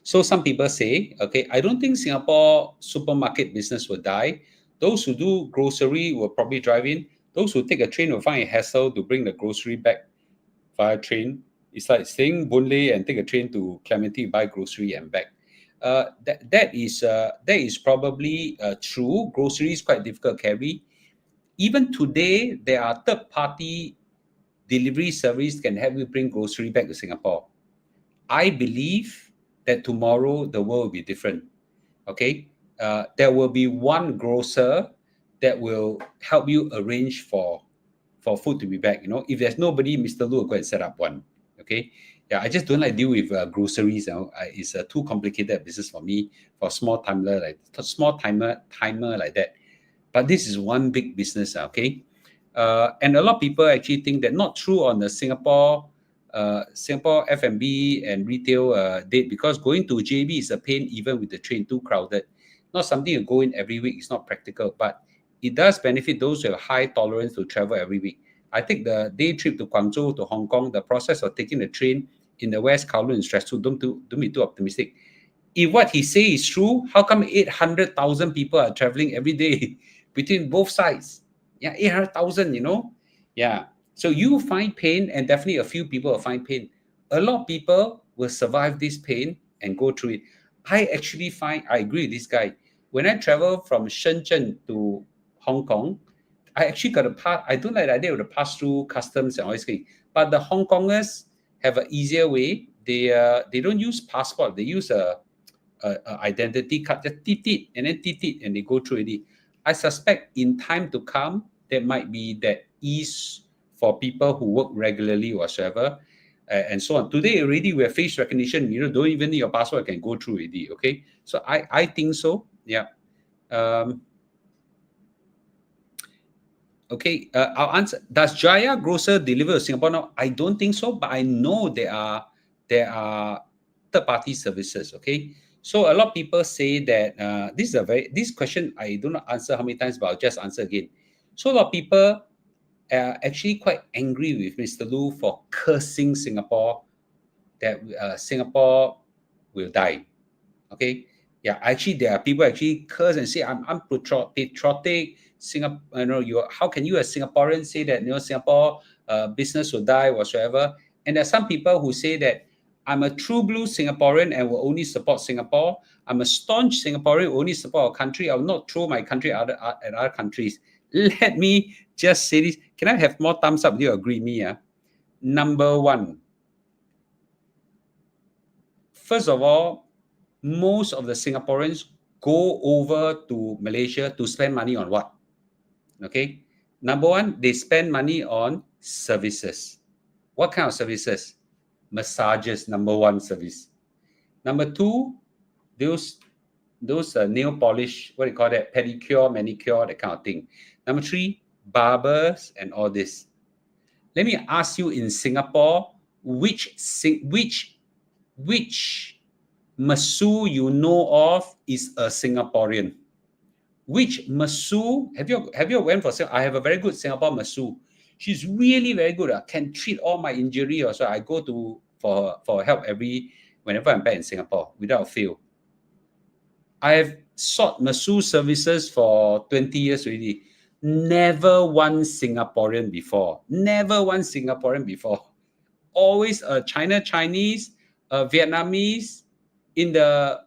So some people say, okay, I don't think Singapore supermarket business will die. Those who do grocery will probably drive in. Those who take a train will find a hassle to bring the grocery back via train. It's like staying Boon Lay and take a train to Clementi, buy grocery and back. That is probably true. Grocery is quite difficult to carry. Even today, there are third-party delivery service can help you bring grocery back to Singapore. I believe that tomorrow the world will be different. Okay, there will be one grocer that will help you arrange for food to be back. If there's nobody, Mr. Lu will go and set up one. Okay, yeah, I just don't like deal with groceries. It's a too complicated business for me, for small timer like that. But this is one big business. Okay, and a lot of people actually think that not true on the Singapore F&B and retail date, because going to JB is a pain even with the train, too crowded. Not something you go in every week. It's not practical, but it does benefit those who have high tolerance to travel every week. I think the day trip to Guangzhou, to Hong Kong, the process of taking the train in the West Kowloon is stressful. Don't be too optimistic. If what he says is true, how come 800,000 people are traveling every day between both sides? Yeah, 800,000, Yeah. So you find pain, and definitely a few people will find pain. a lot of people will survive this pain and go through it. I actually find, I agree with this guy. When I travel from Shenzhen to Hong Kong, I actually got to pass, I don't like the idea of to pass through customs and all this thing. But the Hong Kongers have an easier way. They don't use passport. They use a identity card, just tit and then tit and they go through it. I suspect in time to come, there might be that ease for people who work regularly whatsoever, and so on. Today already we have face recognition. Don't even need your passport, can go through it. Okay, so I think so. Yeah. Okay, I'll answer. Does Jaya Grocer deliver to Singapore now? I don't think so, but I know there are third-party services. Okay, so a lot of people say that this question I do not answer how many times, but I'll just answer again. So a lot of people are actually quite angry with Mr. Lu for cursing Singapore, that Singapore will die. Okay, yeah, actually there are people actually curse and say I'm patriotic. Singapore, how can you as Singaporean say that Singapore business will die whatsoever? And there are some people who say that I'm a true blue Singaporean and will only support Singapore. I'm a staunch Singaporean, will only support our country. I will not throw my country at other countries. Let me just say this. Can I have more thumbs up? Do you agree with me? Number one, first of all, most of the Singaporeans go over to Malaysia to spend money on what? Okay. Number one, they spend money on services. What kind of services? Massages, number one service. Number two, those nail polish, what do you call that? Pedicure, manicure, that kind of thing. Number three, barbers and all this. Let me ask you, in Singapore, which masseur you know of is a Singaporean? Which masseur have you went for? I have a very good Singapore masseur. She's really very good. Can treat all my injury. Also, I go to for help whenever I'm back in Singapore without fail. I have sought masseur services for 20 years already. Never one Singaporean before. Never one Singaporean before. Always a Chinese, a Vietnamese, in the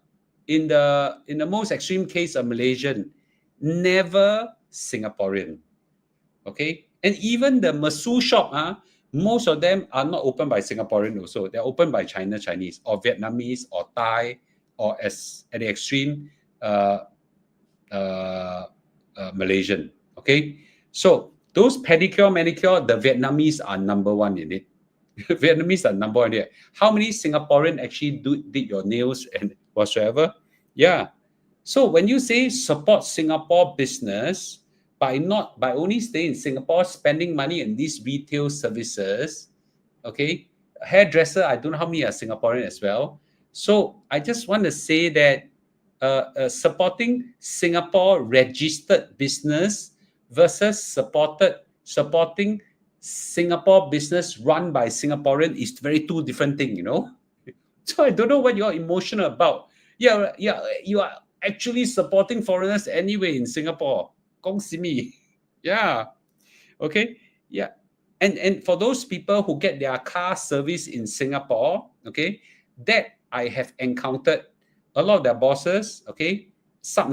most extreme case, a Malaysian. Never Singaporean. Okay, and even the masseur shop, most of them are not opened by Singaporean also. They're opened by Chinese or Vietnamese or Thai, or at the extreme, Malaysian. Okay, so those pedicure, manicure, the Vietnamese are number one in it. Vietnamese are number one here. How many Singaporean actually did your nails and whatsoever? Yeah. So when you say support Singapore business by only staying in Singapore, spending money in these retail services, okay, hairdresser, I don't know how many are Singaporean as well. So I just want to say that supporting Singapore registered business versus supporting Singapore business run by Singaporean is very two different things, So I don't know what you're emotional about. Yeah, you are actually supporting foreigners anyway in Singapore. 恭喜me. Yeah. Okay. Yeah. And for those people who get their car service in Singapore, okay, that I have encountered a lot of their bosses, okay, some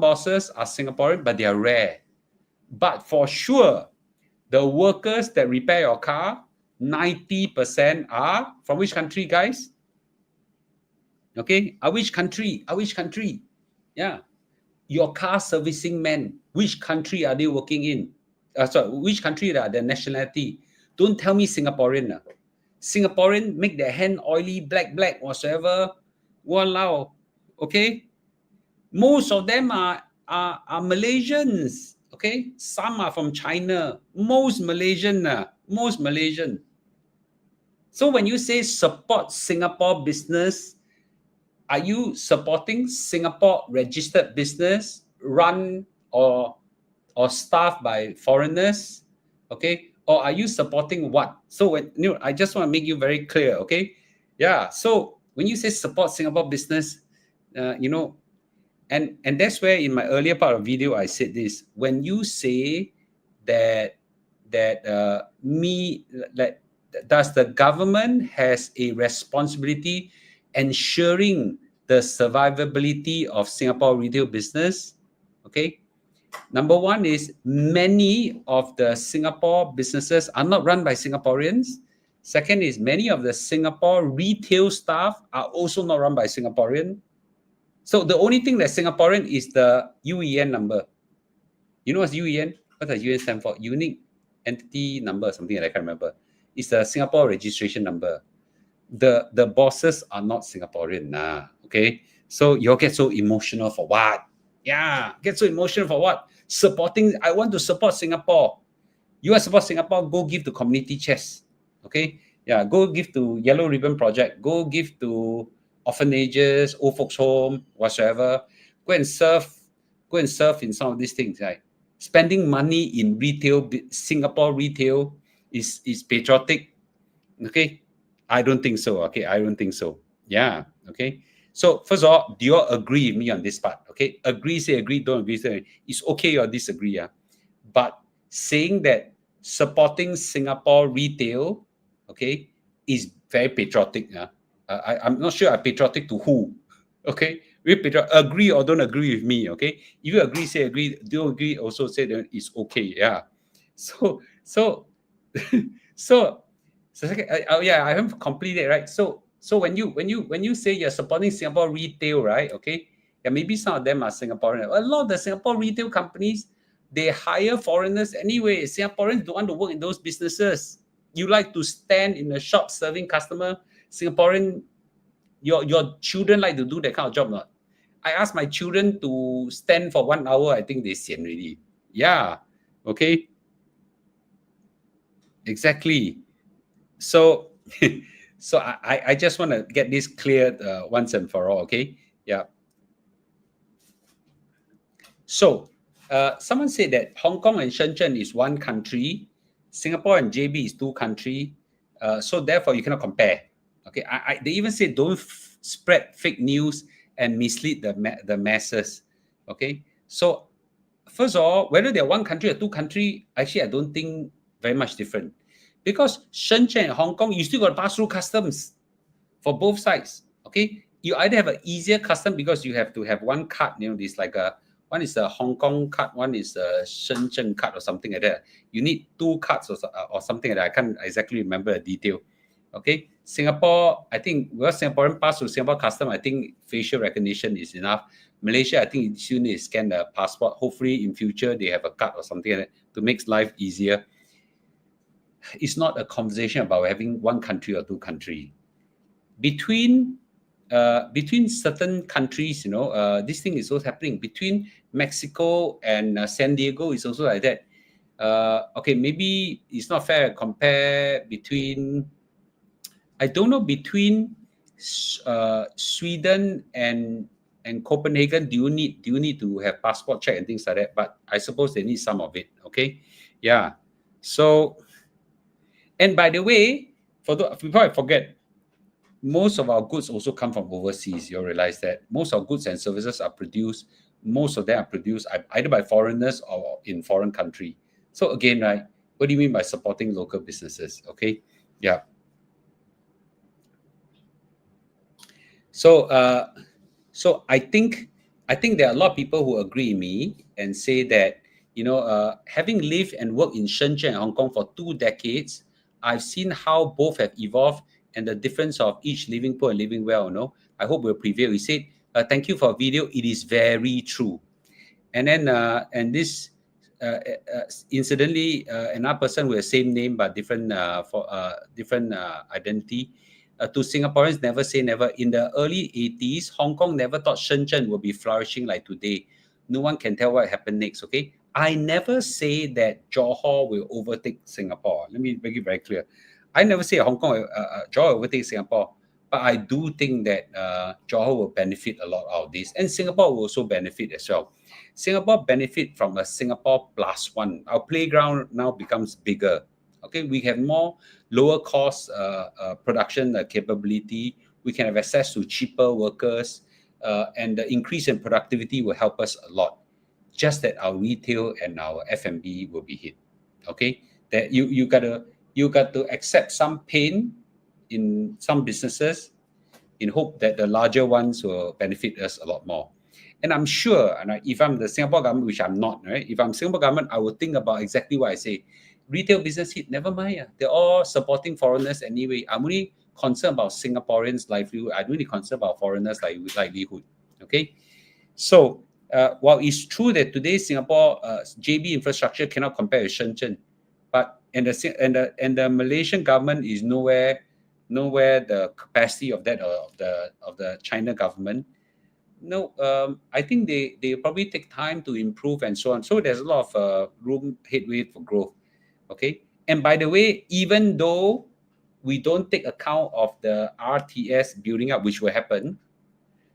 bosses are Singaporean, but they are rare. But for sure, the workers that repair your car, 90% are from which country, guys? Okay, which country? Yeah, your car servicing men, which country are they working in? Which country are their nationality? Don't tell me Singaporean. Singaporean make their hand oily, black, whatsoever. Walao. Okay, most of them are Malaysians. Okay, some are from China. Most Malaysian. So when you say support Singapore business, are you supporting Singapore registered business run or staffed by foreigners? Okay, or are you supporting what? So I just want to make you very clear. Okay, yeah. So when you say support Singapore business, and that's where in my earlier part of the video I said this. When you say that does the government has a responsibility ensuring the survivability of Singapore retail business? Okay. Number one is many of the Singapore businesses are not run by Singaporeans. Second is many of the Singapore retail staff are also not run by Singaporean. So the only thing that's Singaporean is the UEN number. You know what's UEN? What does UEN stand for? Unique Entity Number, something like that, I can't remember. It's the Singapore registration number. The bosses are not Singaporean. Okay? So you all get so emotional for what? Yeah, get so emotional for what? I want to support Singapore. You want to support Singapore, go give to community chest. Okay? Yeah, go give to Yellow Ribbon Project. Go give to orphanages, old folks home, whatsoever. Go and serve in some of these things, right? Spending money in retail, Singapore retail is patriotic. Okay? I don't think so. Okay, I don't think so. Yeah. Okay. So first of all, do you all agree with me on this part? Okay, agree, say agree, don't agree, say agree. It's okay or disagree. Yeah. But saying that supporting Singapore retail, okay, is very patriotic. Yeah. I'm not sure I'm patriotic to who. Okay, we agree or don't agree with me. Okay, if you agree, say agree. Don't agree, also say that it's okay. Yeah. So so yeah, I haven't completed, right? So when you say you're supporting Singapore retail, right? Okay, yeah, maybe some of them are Singaporean. A lot of the Singapore retail companies, they hire foreigners anyway. Singaporeans don't want to work in those businesses. You like to stand in the shop serving customer. Singaporean, your children like to do that kind of job, not? I ask my children to stand for 1 hour. I think they sian already. Yeah. Okay. Exactly. So, so I just want to get this cleared once and for all. Okay. Yeah. So, someone said that Hong Kong and Shenzhen is one country, Singapore and JB is two country. So therefore, you cannot compare. Okay. They even say don't spread fake news and mislead the masses. Okay. So, first of all, whether they're one country or two country, actually, I don't think very much different. Because Shenzhen and Hong Kong, you still got to pass through customs for both sides. Okay, you either have an easier custom because you have to have one card. This like one is a Hong Kong card, one is a Shenzhen card or something like that. You need two cards or something like that. I can't exactly remember the detail. Okay, Singapore, I think Singaporean pass to Singapore custom, I think facial recognition is enough. Malaysia, I think you still need to scan the passport. Hopefully, in future they have a card or something like that to make life easier. It's not a conversation about having one country or two country. Between certain countries, this thing is also happening. Between Mexico and San Diego is also like that. Okay, maybe it's not fair to compare between, I don't know, between Sweden and Copenhagen. Do you need to have passport check and things like that? But I suppose they need some of it. Okay, yeah. So, and by the way, before I forget, most of our goods also come from overseas. You'll realize that most of goods and services are produced, most of them are produced either by foreigners or in foreign country. So again, right, what do you mean by supporting local businesses? Okay, yeah. So I think there are a lot of people who agree with me and say that, having lived and worked in Shenzhen and Hong Kong for 2 decades, I've seen how both have evolved and the difference of each living poor and living well. I hope we'll prevail. He said, thank you for a video. It is very true. And then, incidentally, another person with the same name but different identity, to Singaporeans, never say never. In the early 80s, Hong Kong never thought Shenzhen would be flourishing like today. No one can tell what happened next, okay? I never say that Johor will overtake Singapore. Let me make it very clear. I never say Hong Kong, Johor will overtake Singapore. But I do think that Johor will benefit a lot out of this. And Singapore will also benefit as well. Singapore benefit from a Singapore plus one. Our playground now becomes bigger. Okay, we have more lower cost production capability. We can have access to cheaper workers, and the increase in productivity will help us a lot. Just that our retail and our F&B will be hit. Okay, that you gotta you got to accept some pain in some businesses in hope that the larger ones will benefit us a lot more. And I'm sure, and if I'm the Singapore government, which I'm not, right? If I'm Singapore government, I will think about exactly what I say. Retail business hit, never mind. They're all supporting foreigners anyway. I'm only concerned about Singaporeans' livelihood. I'm really concerned about foreigners' livelihood. Okay, so while it's true that today Singapore JB infrastructure cannot compare with Shenzhen, but the Malaysian government is nowhere the capacity of that of the China government. No, I think they probably take time to improve and so on. So there's a lot of room headway for growth. Okay, and by the way, even though we don't take account of the RTS building up, which will happen,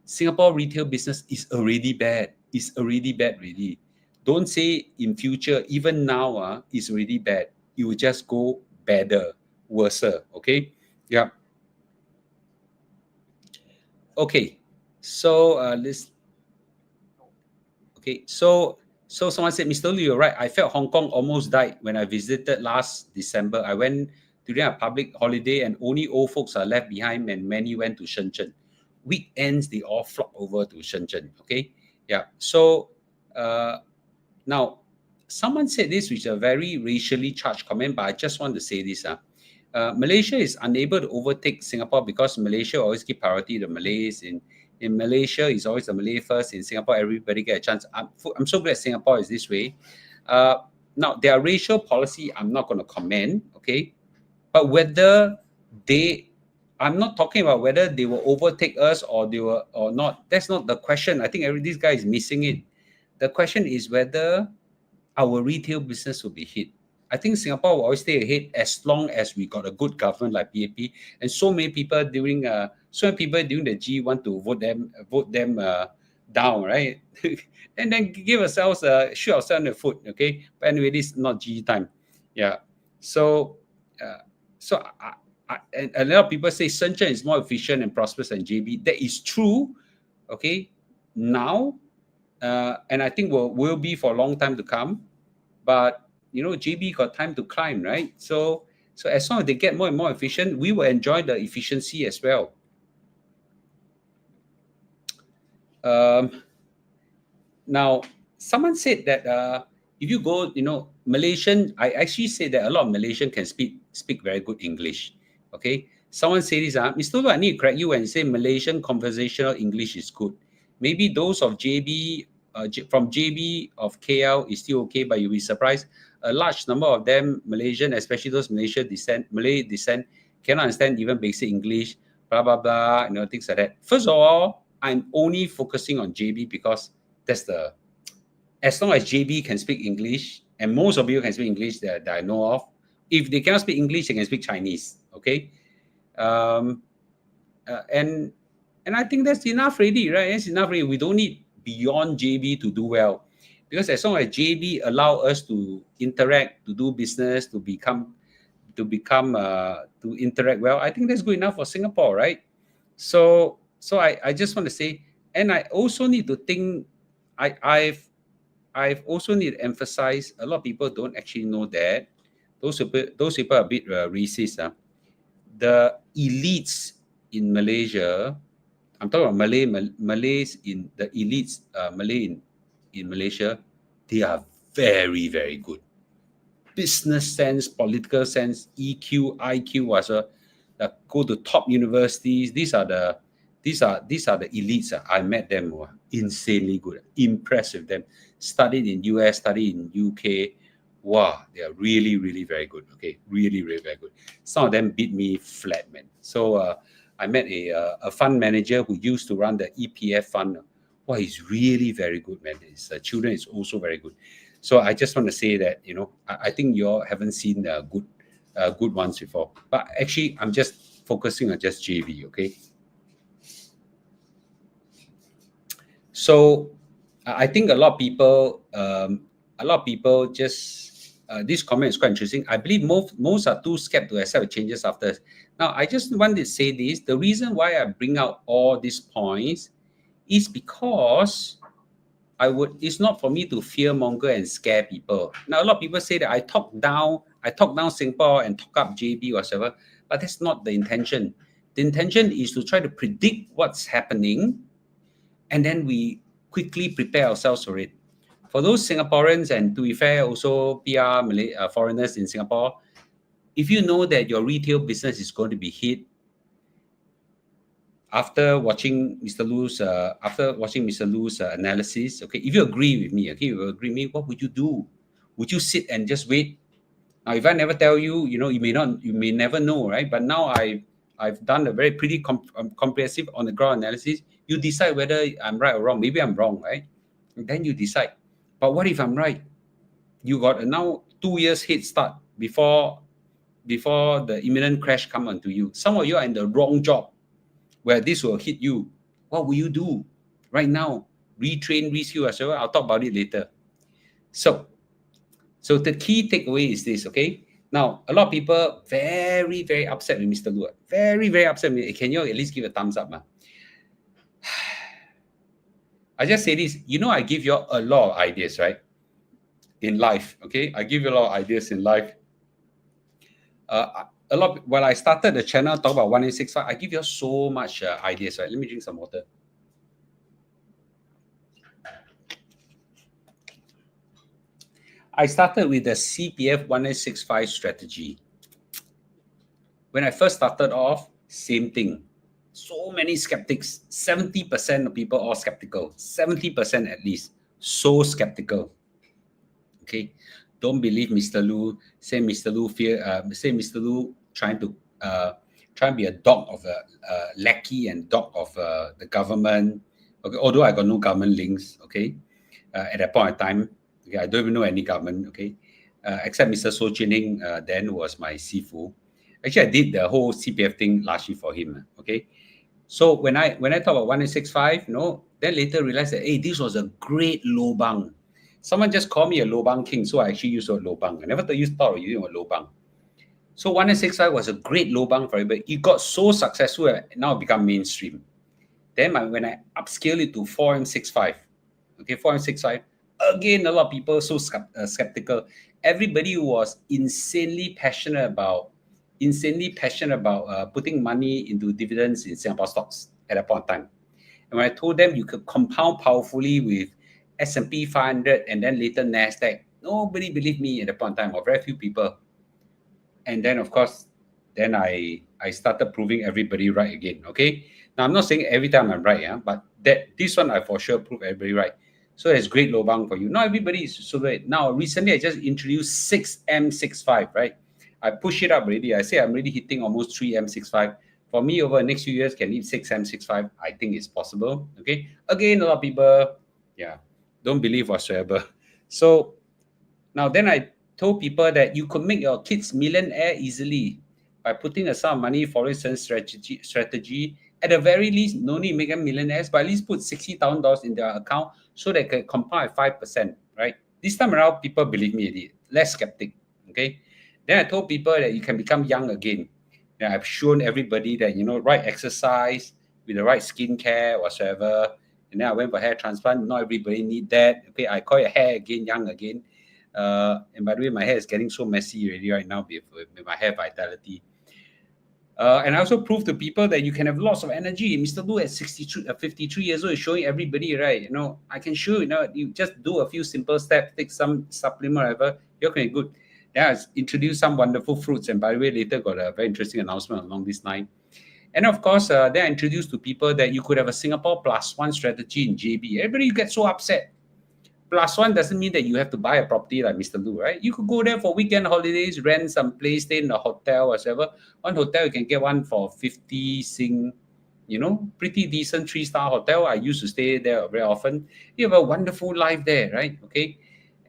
Singapore retail business is already bad. It's already bad, really. Don't say in future, even now, it's already bad. It will just go better, worse. Okay, yeah. Okay, so this. Okay, so someone said, Mr. Liu, you're right. I felt Hong Kong almost died when I visited last December. I went during a public holiday and only old folks are left behind and many went to Shenzhen. Weekends, they all flock over to Shenzhen. Okay, yeah. So now, someone said this, which is a very racially charged comment, but I just want to say this. Malaysia is unable to overtake Singapore because Malaysia always give priority to Malays. In Malaysia, it's always the Malay first. In Singapore, everybody get a chance. I'm so glad Singapore is this way. Now, their racial policy, I'm not going to comment, okay? But whether I'm not talking about whether they will overtake us or they will or not. That's not the question. I think this guy is missing it. The question is whether our retail business will be hit. I think Singapore will always stay ahead as long as we got a good government like PAP, and so many people during the G want to vote them down, right? And then give ourselves shoot ourselves in the foot. Okay, but anyway, this is not G time. Yeah, so and a lot of people say Shenzhen is more efficient and prosperous than JB. That is true. Okay, now, and I think will be for a long time to come. But JB got time to climb, right? So as long as they get more and more efficient, we will enjoy the efficiency as well. Now, someone said that if you go, Malaysian, I actually say that a lot of Malaysian can speak very good English. Okay, someone said this, Mr. Lu, I need to correct you when you say Malaysian conversational English is good. Maybe those of JB from JB of KL is still okay, but you'll be surprised. A large number of them, Malaysian, especially those Malay descent, cannot understand even basic English, blah, blah, blah, things like that. First of all, I'm only focusing on JB because as long as JB can speak English, and most of you can speak English that I know of, if they cannot speak English, they can speak Chinese, okay? And I think that's enough already, right? That's enough already. We don't need beyond JB to do well, because as long as JB allow us to interact, to do business, to interact well, I think that's good enough for Singapore, right? So I just want to say, and I also need to think, I've also need to emphasize, a lot of people don't actually know that those people are a bit racist. The elites in Malaysia, I'm talking about Malays in the elites, Malay in Malaysia, they are very, very good. Business sense, political sense, EQ, IQ, go to top universities. These are the elites. I met them, insanely good. Impressed with them. Studied in US, studied in UK. Wow, they are really, really very good. Okay, really, really very good. Some of them beat me flat, man. So I met a fund manager who used to run the EPF fund. Wow, he's really very good, man. His children is also very good. So I just want to say that, I think you all haven't seen good ones before. But actually, I'm just focusing on just JB, okay? So I think a lot of people just, this comment is quite interesting. I believe most are too scared to accept changes after. Now, I just want to say this. The reason why I bring out all these points is because it's not for me to fear monger and scare people. Now, a lot of people say that I talk down Singapore and talk up JB or whatever, but that's not the intention. The intention is to try to predict what's happening, and then we quickly prepare ourselves for it. For those Singaporeans, and to be fair, also PR foreigners in Singapore, if you know that your retail business is going to be hit, after watching Mr. Lu's analysis, okay, if you agree with me, what would you do? Would you sit and just wait? Now, if I never tell you, you may never know, right? But now I've done a very pretty comprehensive on the ground analysis. You decide whether I'm right or wrong. Maybe I'm wrong, right? And then you decide. But what if I'm right? You got now 2 years head start before the imminent crash come onto you. Some of you are in the wrong job where this will hit you. What will you do right now? Retrain, reskill as well. I'll talk about it later. So the key takeaway is this, okay? Now, a lot of people very, very upset with Mr. Lu. Very, very upset with me. Can you at least give a thumbs up? I just say this, I give you a lot of ideas, right? In life, okay? I give you a lot of ideas in life. When I started the channel, talk about 1865, I give you so much ideas, right? Let me drink some water. I started with the CPF 1865 strategy. When I first started off, same thing. So many skeptics, 70% of people are skeptical, 70% at least, so skeptical. Okay, don't believe Mr. Lu. Say Mr. Lu trying to be a dog of a lackey and dog of the government. Okay, although I got no government links. Okay, at that point in time, okay, I don't even know any government. Okay, except Mr. So Chin then was my sifu. Actually, I did the whole CPF thing last year for him. Okay, so when I talk about 1865, then later realized that this was a great lobang. Someone just called me a lobang king, so I actually used the word lobang. I never thought of using a lobang. So 1865 was a great lobang for everybody. It got so successful that now it become mainstream. Then when I upscale it to 4M65, okay, 4M65, again, a lot of people so skeptical. Everybody was insanely passionate about putting money into dividends in Singapore stocks at that point in time. And when I told them you could compound powerfully with S&P 500 and then later NASDAQ, nobody believed me at that point in time, or very few people. And then, of course, then I started proving everybody right again, okay? Now, I'm not saying every time I'm right, but this one I for sure prove everybody right. So it's great lobang for you. Not everybody is so great. Now, recently, I just introduced 6M65, right? I push it up already. I say I'm already hitting almost 3M65. For me, over the next few years, can hit 6M65. I think it's possible, okay? Again, a lot of people, don't believe whatsoever. So now then I told people that you could make your kids millionaire easily by putting a sum of money for instance strategy. At the very least, no need to make them millionaires, but at least put $60,000 in their account so they can compound at 5%, right? This time around, people believe me, less skeptic, okay? Then I told people that you can become young again. And I've shown everybody that, right exercise with the right skincare, whatsoever. And then I went for hair transplant. Not everybody need that. Okay, I call your hair again, young again. And by the way, my hair is getting so messy already right now with my hair vitality. And I also proved to people that you can have lots of energy. Mr. Lu at 53 years old is showing everybody, right? I can show you just do a few simple steps, take some supplement, whatever, you're going to be good. Then I introduced some wonderful fruits. And by the way, later got a very interesting announcement along this line. And of course, then I introduced to people that you could have a Singapore +1 strategy in JB. Everybody gets so upset. +1 doesn't mean that you have to buy a property like Mr. Lu, right? You could go there for weekend holidays, rent some place, stay in a hotel, whatever. One hotel, you can get one for 50 Sing, pretty decent 3-star hotel. I used to stay there very often. You have a wonderful life there, right? Okay.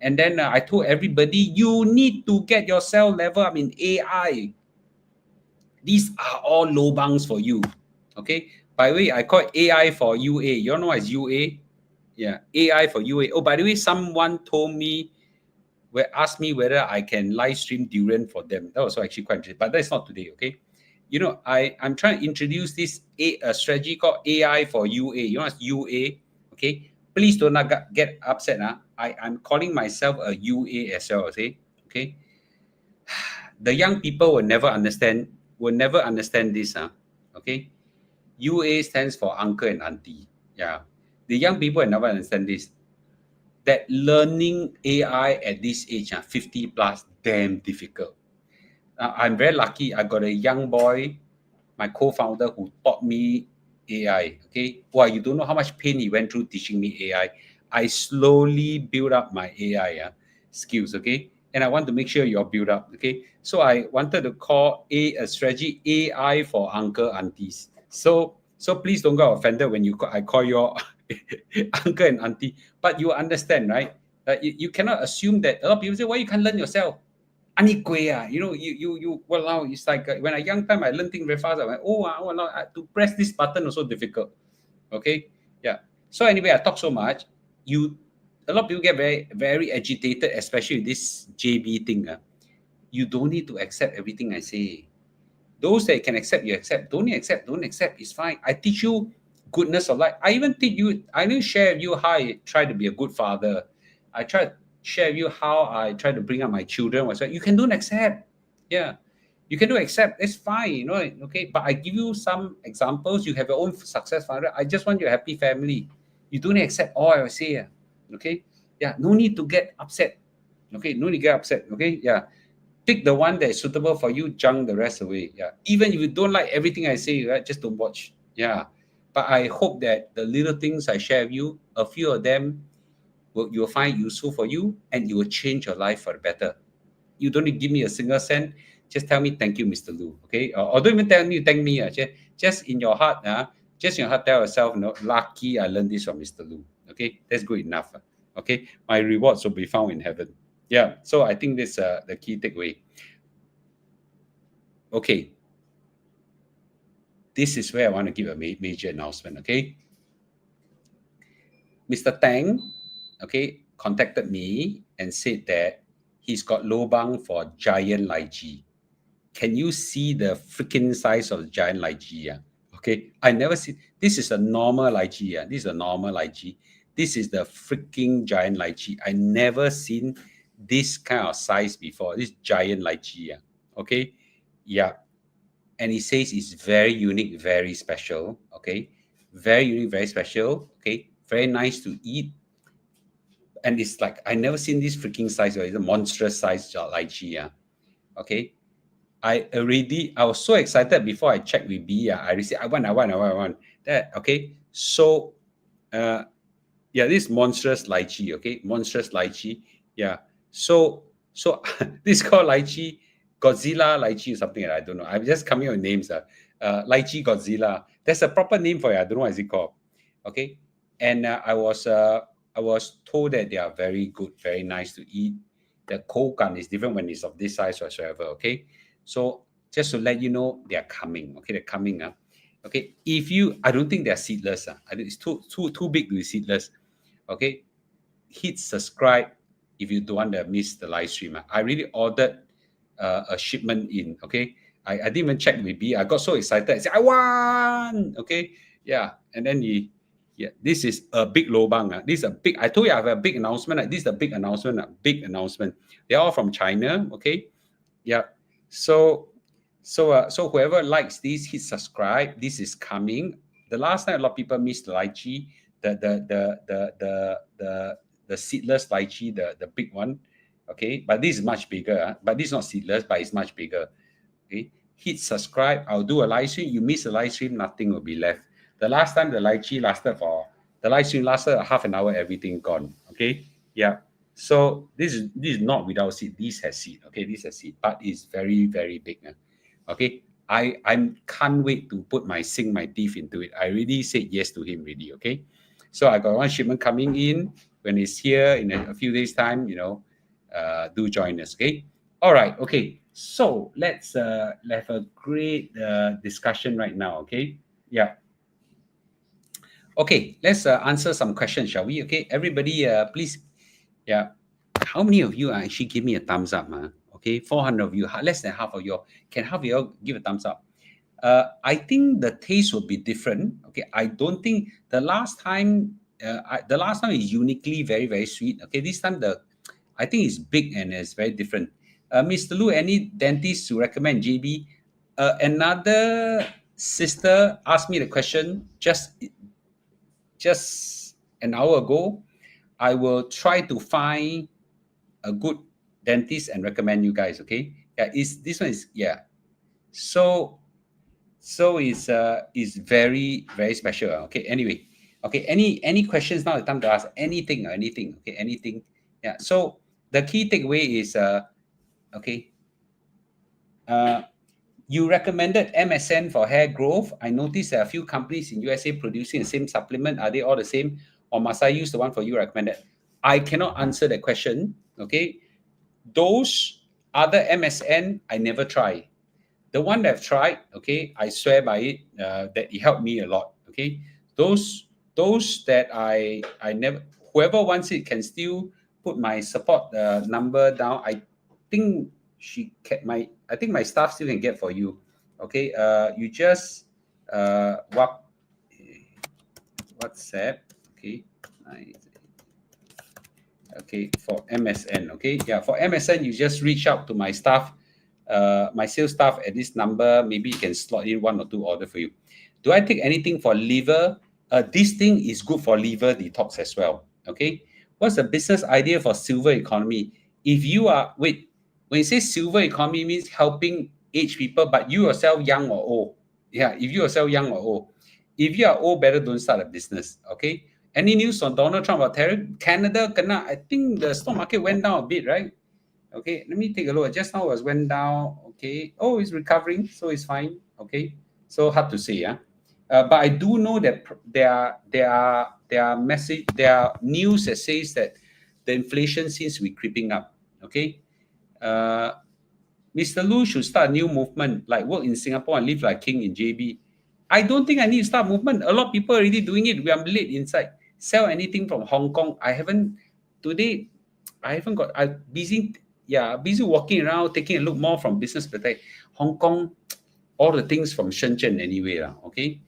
And then I told everybody, you need to get yourself level up in AI. These are all lobangs for you, okay? By the way, I call it AI for UA. You all know what is UA? Yeah, AI for UA. Oh, by the way, someone asked me whether I can live stream durian for them. That was actually quite interesting, but that's not today, okay? I'm trying to introduce this strategy called AI for UA. You know what's UA? Okay, please do not get upset. I'm calling myself a UA as well. Okay. The young people will never understand this. Okay. UA stands for uncle and auntie. Yeah. The young people will never understand this. That learning AI at this age, 50 plus, damn difficult. I'm very lucky. I got a young boy, my co-founder, who taught me AI. Okay. Wow, you don't know how much pain he went through teaching me AI. I slowly build up my AI skills. Okay. And I want to make sure you're built up. Okay. So I wanted to call a strategy AI for uncle aunties. So please don't get offended when I call your uncle and auntie. But you understand, right? You cannot assume that a lot of people say, why you can't learn yourself? You know, well, it's like when a young time I learned things very fast. I went, to press this button was so difficult. Okay, yeah. So anyway, I talk so much. A lot of people get very, very agitated, especially with this JB thing. You don't need to accept everything I say. Those that can accept, you accept. Don't accept, don't accept. It's fine. I teach you goodness of life. I even share with you how I try to be a good father. I try to share with you how I try to bring up my children. You can don't accept. Yeah. You can do accept. It's fine, you know. Okay. But I give you some examples. You have your own success father. I just want your happy family. You don't accept all I say. Okay. Yeah. No need to get upset. Okay. No need to get upset. Okay. Yeah. Pick the one that is suitable for you, junk the rest away. Yeah. Even if you don't like everything I say, right, just don't watch. Yeah. But I hope that the little things I share with you, a few of them you'll find useful for you and you will change your life for the better. You don't need to give me a single cent. Just tell me thank you, Mr. Lu. Okay. Or don't even tell me thank me. Just in your heart, tell yourself, lucky I learned this from Mr. Lu. Okay. That's good enough. Okay. My rewards will be found in heaven. Yeah. So I think this is the key takeaway. Okay. This is where I want to give a major announcement. Okay. Mr. Tang, okay, contacted me and said that he's got lobang for giant lychee. Can you see the freaking size of the giant lychee? Yeah? Okay. I never see. This is a normal lychee. Yeah? This is a normal lychee. This is the freaking giant lychee. I never seen this kind of size before. This giant lychee. Yeah? Okay. Yeah. And he says it's very unique, very special. Okay. Very unique, very special. Okay. Very nice to eat. And it's like, I never seen this freaking size. It's a monstrous size lychee. Yeah. Okay. I was so excited before I checked with B. I received, I want. That, okay. So, this monstrous lychee, okay. Monstrous lychee. Yeah. So this called lychee, Godzilla lychee or something. I don't know. I'm just coming up with names. Lychee Godzilla. There's a proper name for it. I don't know what it's called. Okay. And I was told that they are very good, very nice to eat. The kokan is different when it's of this size whatsoever. Okay. So just to let you know, they are coming. Okay, they're coming. Okay. I don't think they're seedless. It's too big to be seedless. Okay. Hit subscribe if you don't want to miss the live stream. I really ordered a shipment in. Okay. I didn't even check with B. I got so excited. I said, I want. Okay. Yeah. And then this is a big lobang. This is a big, I told you I have a big announcement. This is a big announcement. Big announcement. They're all from China. Okay. Yeah. So whoever likes this, hit subscribe. This is coming. The last time a lot of people missed the lychee, the seedless lychee, the big one. Okay, but this is much bigger. But this is not seedless, but it's much bigger. Okay, hit subscribe. I'll do a live stream. You miss a live stream, nothing will be left. The last time the live stream lasted half an hour, everything gone. Okay, yeah. So this is not without seed. This has seed. Okay, this has seed, but it's very, very big. Okay, I can't wait to sink my teeth into it. I really said yes to him really. Okay, so I got one shipment coming in. When it's here in a few days time, do join us. Okay, all right. Okay, so let's have a great discussion right now. Okay, yeah. Okay, let's answer some questions, shall we? Okay, everybody, please. Yeah. How many of you actually give me a thumbs up? Okay, 400 of you, less than half of you. Can half of you give a thumbs up? I think the taste will be different. Okay, I don't think the last time the last time is uniquely very, very sweet. Okay, this time I think it's big and it's very different. Mr. Lu, any dentist to recommend JB? Another sister asked me the question just an hour ago. I will try to find a good dentist and recommend you guys. Okay, yeah, this one is yeah. So it's very, very special. Okay, anyway, okay, any questions now? The time to ask anything or anything. Okay, anything. Yeah. So the key takeaway is okay. You recommended MSN for hair growth. I noticed there are a few companies in USA producing the same supplement. Are they all the same, or must I use the one for you recommended? I cannot answer that question. Okay, those other MSN I never try. The one that I've tried, okay, I swear by it that it helped me a lot. Okay, those that I never, whoever wants it can still put my support number down. I think I think my staff still can get for you. Okay, you just WhatsApp. Okay, okay, for MSN. Okay, yeah, for MSN you just reach out to my staff. My sales staff at this number, maybe you can slot in 1 or 2 order for you. Do I take anything for liver? This thing is good for liver detox as well. Okay. What's the business idea for silver economy? If you are, wait, when you say silver economy means helping aged people, but you yourself young or old. Yeah, if you yourself young or old. If you are old, better don't start a business. Okay. Any news on Donald Trump or tariff? Canada, I think the stock market went down a bit, right? Okay, let me take a look. Just now it went down. Okay. Oh, it's recovering, so it's fine. Okay. So hard to say, yeah. But I do know that there are news that says that the inflation seems to be creeping up. Okay. Mr. Lu should start a new movement, like work in Singapore and live like king in JB. I don't think I need to start movement. A lot of people are already doing it. We are late inside. Sell anything from Hong Kong. I haven't today. I haven't got. I'm busy. Yeah, busy walking around, taking a look more from business perspective. Hong Kong, all the things from Shenzhen anyway. Okay.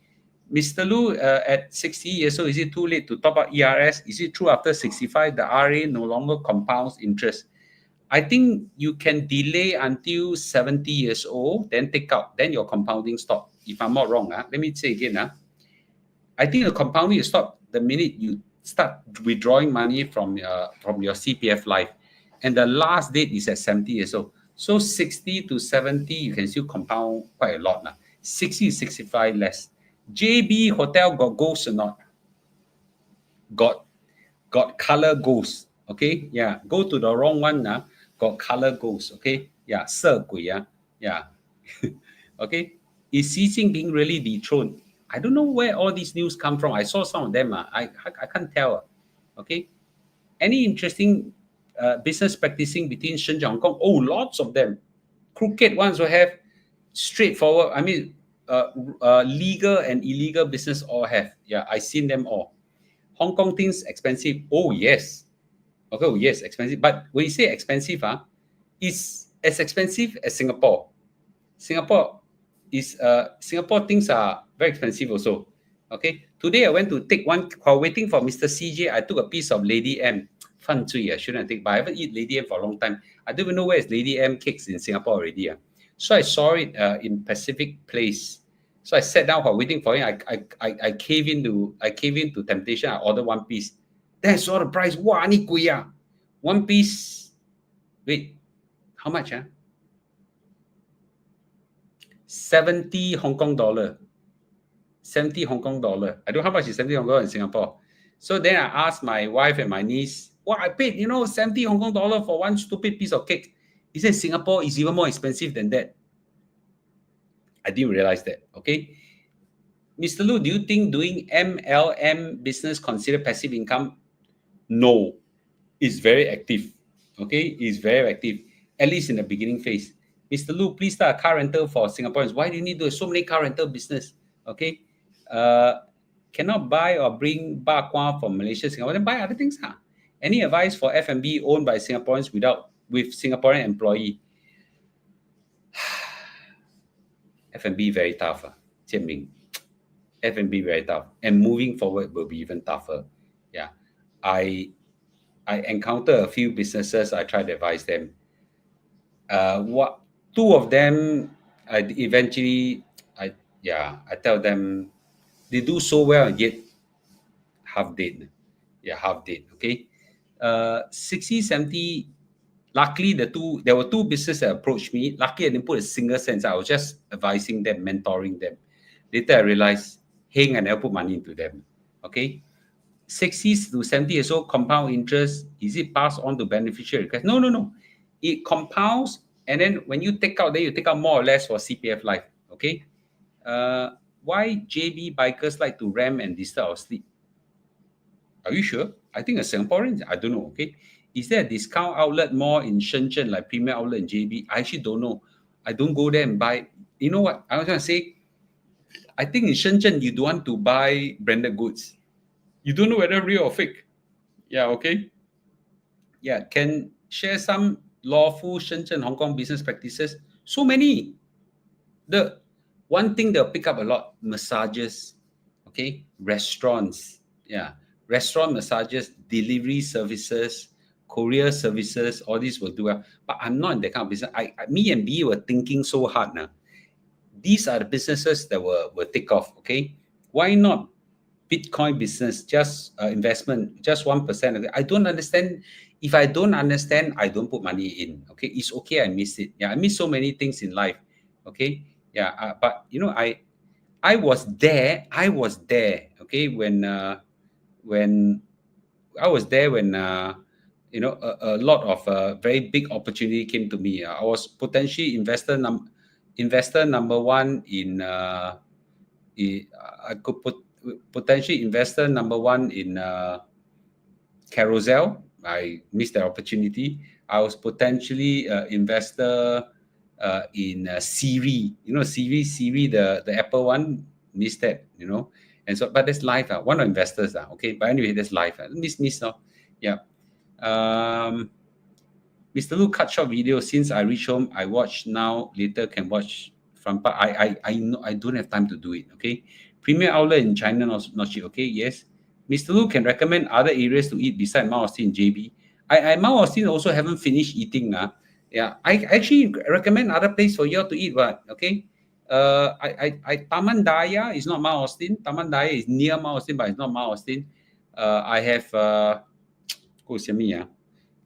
Mr. Lu, at 60 years old, is it too late to top up ERS? Is it true after 65 the RA no longer compounds interest? I think you can delay until 70 years old, then take out, then your compounding stop. If I'm not wrong, let me say again. I think the compounding will stop the minute you start withdrawing money from your CPF life. And the last date is at 70 years old. So 60 to 70, you can still compound quite a lot. 60 to 65 less. JB Hotel got ghosts or not? Got color ghosts. Okay, yeah. Go to the wrong one. Got color ghosts. Okay, yeah. 色鬼, yeah. Okay. Is Xi Jinping really dethroned? I don't know where all these news come from. I saw some of them. I can't tell. Okay. Any interesting business practicing between Shenzhen and Hong Kong? Oh, lots of them. Crooked ones will have, straightforward. I mean, legal and illegal business all have. Yeah, I seen them all. Hong Kong things expensive. Oh yes. Okay, oh, yes, expensive. But when you say expensive, it's as expensive as Singapore. Singapore things are very expensive also. Okay. Today I went to take one while waiting for Mr. CJ. I took a piece of Lady M. Fun I shouldn't take, but I haven't eaten Lady M for a long time. I don't even know where is Lady M cakes in Singapore already. So I saw it in Pacific Place. So I sat down while waiting for it. I cave into temptation. I ordered one piece. Then I saw the price. Wow, ni gui. One piece. Wait, how much? 70 Hong Kong dollar. 70 Hong Kong dollar. I don't know how much is 70 Hong Kong in Singapore. So then I asked my wife and my niece, well, I paid, 70 Hong Kong dollar for one stupid piece of cake. He said Singapore is even more expensive than that. I didn't realize that. Okay. Mr. Lu, do you think doing MLM business consider passive income? No. It's very active. Okay. It's very active, at least in the beginning phase. Mr. Lu, please start a car rental for Singaporeans. Why do you need to do so many car rental business? Okay. Cannot buy or bring bakwa from Malaysia, Singapore, then buy other things. Any advice for F&B owned by Singaporeans with Singaporean employee? F&B very tough. Jian Ming. F&B very tough. And moving forward will be even tougher. I encounter a few businesses. I try to advise them. What two of them, I tell them they do so well and yet half dead. Yeah, half dead. Okay. 60, 70. Luckily, there were two businesses that approached me. Luckily, I didn't put a single cent. I was just advising them, mentoring them. Later, I realized, hey, I never put money into them. Okay. 60 to 70 years old compound interest, is it passed on to beneficiary? No, no, no. It compounds, and then when you take out, then you take out more or less for CPF life. Okay. Why JB bikers like to ram and disturb our sleep? Are you sure? I think a Singaporean, I don't know. Okay. Is there a discount outlet more in Shenzhen, like Premier Outlet in JB? I actually don't know. I don't go there and buy. You know what? I was going to say, I think in Shenzhen, you don't want to buy branded goods. You don't know whether real or fake. Yeah, okay. Yeah, can share some lawful Shenzhen, Hong Kong business practices. So many. The one thing they'll pick up a lot, massages, okay, restaurants, yeah, restaurant massages, delivery services, courier services, all these will do well. But I'm not in that kind of business. Me and B were thinking so hard now. These are the businesses that will take off, okay? Why not Bitcoin business, just investment, just 1%? I don't understand. If I don't understand, I don't put money in, okay? It's okay, I miss it. Yeah, I miss so many things in life, okay? Yeah, but you know, I was there, okay, when I was there when you know, a lot of very big opportunity came to me. I was potentially investor number one in I could potentially investor number one in Carousel. I missed that opportunity. I was potentially investor in Siri. You know, Siri, the Apple one. Missed that. You know, and so, but that's life. One of investors. Okay, but anyway, that's life. Miss. Yeah. Mr. Lu cut short video. Since I reach home, I watch now. Later can watch from part. I know I don't have time to do it. Okay. Premier outlet in China not cheap. Okay. Yes. Mr. Lu can recommend other areas to eat beside Mount Austin and JB. Mount Austin also haven't finished eating. Yeah. I actually recommend other place for you all to eat. But okay. Taman Daya is not Mount Austin. Taman Daya is near Mount Austin, but it's not Mount Austin. I have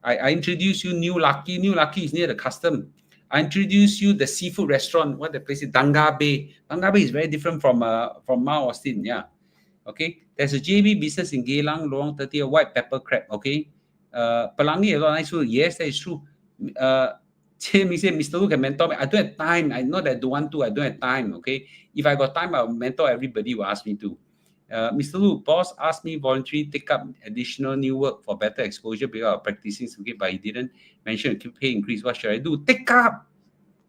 I introduce you New Lucky. New Lucky is near the custom. I introduce you the seafood restaurant. What the place is? Danga Bay. Danga Bay is very different from Mount Austin. Yeah. Okay. There's a JB business in Geylang, Lorong 30, a white pepper crab. Okay. Pelangi, a lot of nice food. Yes, that is true. Jamie said, Mr. Lu can mentor me. I don't have time. I know that I don't want to. I don't have time. Okay. If I got time, I'll mentor everybody who ask me to. Mr. Lu, boss asked me voluntarily take up additional new work for better exposure because of practicing circuit, but he didn't mention a pay increase. What should I do? Take up.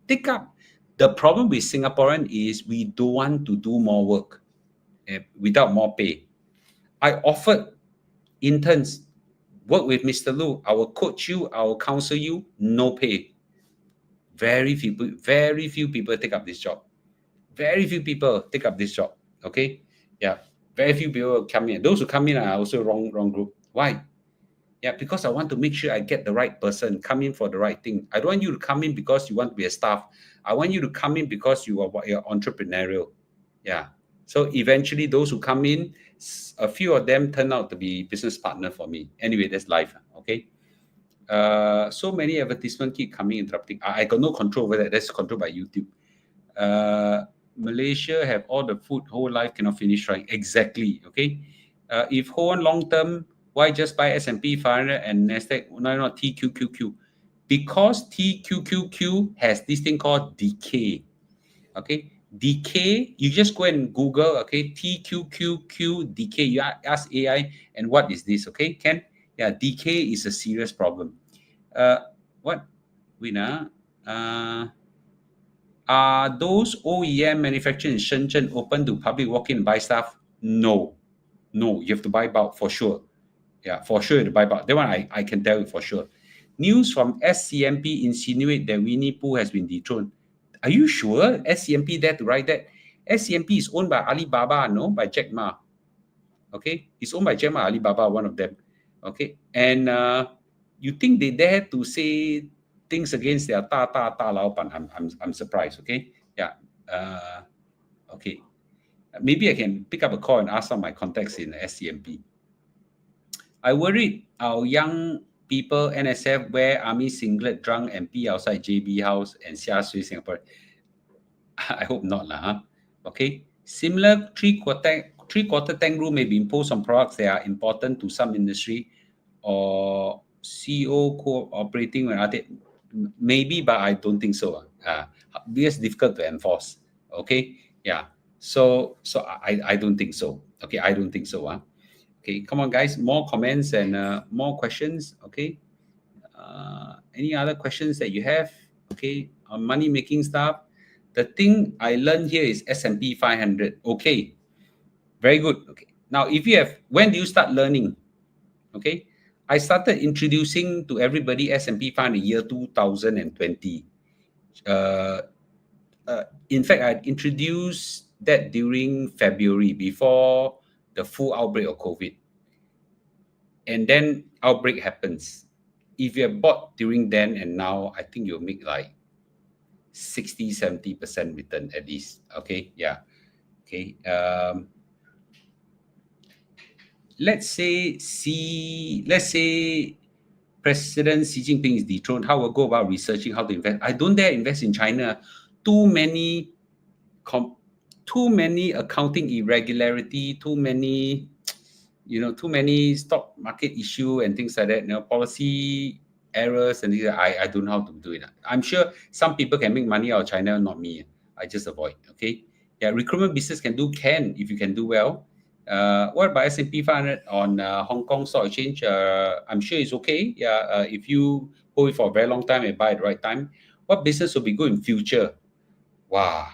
The problem with Singaporean is we don't want to do more work without more pay. I offered interns, work with Mr. Lu. I will coach you. I will counsel you. No pay. Very few people take up this job. Okay. Yeah. Very few people come in. Those who come in are also wrong group. Why? Yeah, because I want to make sure I get the right person, come in for the right thing. I don't want you to come in because you want to be a staff. I want you to come in because you're entrepreneurial. Yeah. So eventually those who come in, a few of them turn out to be business partner for me. Anyway, that's life. Okay. So many advertisements keep coming, interrupting. I got no control over that. That's controlled by YouTube. Malaysia have all the food, whole life cannot finish right. Exactly. Okay. If hold on long term, why just buy S&P 500 and Nasdaq? No, not TQQQ. Because TQQQ has this thing called decay. Okay. Decay, you just go and Google, okay, TQQQ decay. You ask AI, and what is this? Okay, Ken? Yeah, decay is a serious problem. What? Wait, are those OEM manufactured in Shenzhen open to public walk-in and buy stuff? No, you have to buy bulk for sure. Yeah, for sure to buy bulk. That one I can tell you for sure. News from SCMP insinuate that Winnie Pooh has been dethroned. Are you sure SCMP there to write that? SCMP is owned by Alibaba, no? By Jack Ma. Okay? It's owned by Jack Ma, Alibaba, one of them. Okay, and you think they dare to say things against their 大 老板? I'm surprised. Okay, yeah. Okay, maybe I can pick up a call and ask some of my contacts in SCMP. I worried our young people NSF wear army singlet drunk and pee outside JB house and Xia Sui Singapore. I hope not lah. Huh? Okay. Similar three-quarter tank rule may be imposed on products that are important to some industry or CO cooperating with other. Maybe, but I don't think so. Because difficult to enforce. Okay. Yeah. So I don't think so. Okay. I don't think so. Okay. Come on, guys. More comments and more questions. Okay. Any other questions that you have? Okay. On money making stuff. The thing I learned here is S&P 500. Okay. Very good. Okay. Now, if you have, when do you start learning? Okay. I started introducing to everybody S&P 500 year 2020. In fact, I introduced that during February before the full outbreak of COVID. And then outbreak happens. If you have bought during then and now, I think you'll make like 60-70% return at least. Okay. Yeah. Okay. Let's say President Xi Jinping is dethroned. How will go about researching how to invest? I don't dare invest in China. Too many accounting irregularity, too many stock market issue and things like that. Policy errors and things. I don't know how to do it. I'm sure some people can make money out of China, not me. I just avoid. Okay. Yeah, recruitment business if you can do well. What about S&P 500 on Hong Kong Stock Exchange? I'm sure it's okay. Yeah, if you hold it for a very long time and buy at the right time. What business will be good in future? Wow,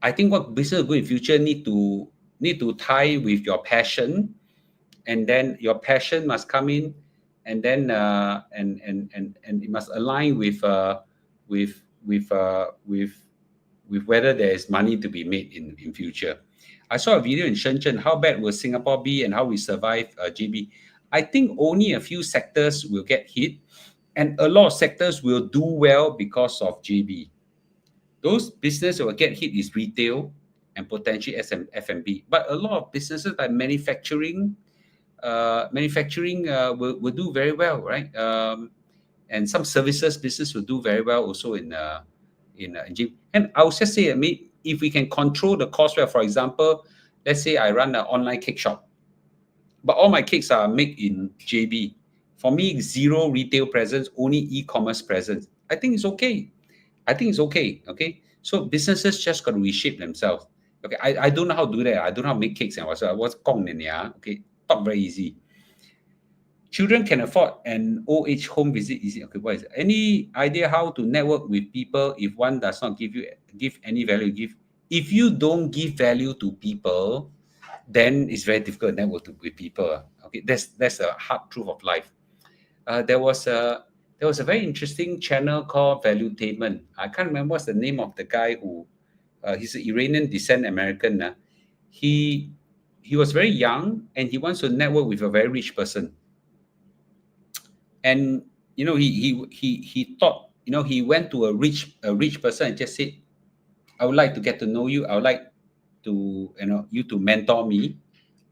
I think what business will go in future need to tie with your passion, and then your passion must come in, and then and it must align with whether there is money to be made in future. I saw a video in Shenzhen. How bad will Singapore be and how we survive GB? I think only a few sectors will get hit, and a lot of sectors will do well because of GB. Those businesses that will get hit is retail and potentially F&B. But a lot of businesses like manufacturing will do very well, right? And some services business will do very well also in GB. And I would just say, if we can control the cost well, for example, let's say I run an online cake shop, but all my cakes are made in JB. For me, zero retail presence, only e-commerce presence. I think it's okay. Okay. So businesses just got to reshape themselves. Okay. I don't know how to do that. I don't know how to make cakes and what's gong in there. Okay. Not very easy. Children can afford an old age home visit easy. Okay. What is it? Any idea how to network with people if one does not give any value? If you don't give value to people, then it's very difficult to network with people. Okay. That's a hard truth of life. There was a very interesting channel called Valuetainment. I can't remember what's the name of the guy who, he's an Iranian descent American. He was very young and he wants to network with a very rich person. And he thought, he went to a rich person and just said, I would like to get to know you. I would like to, you to mentor me.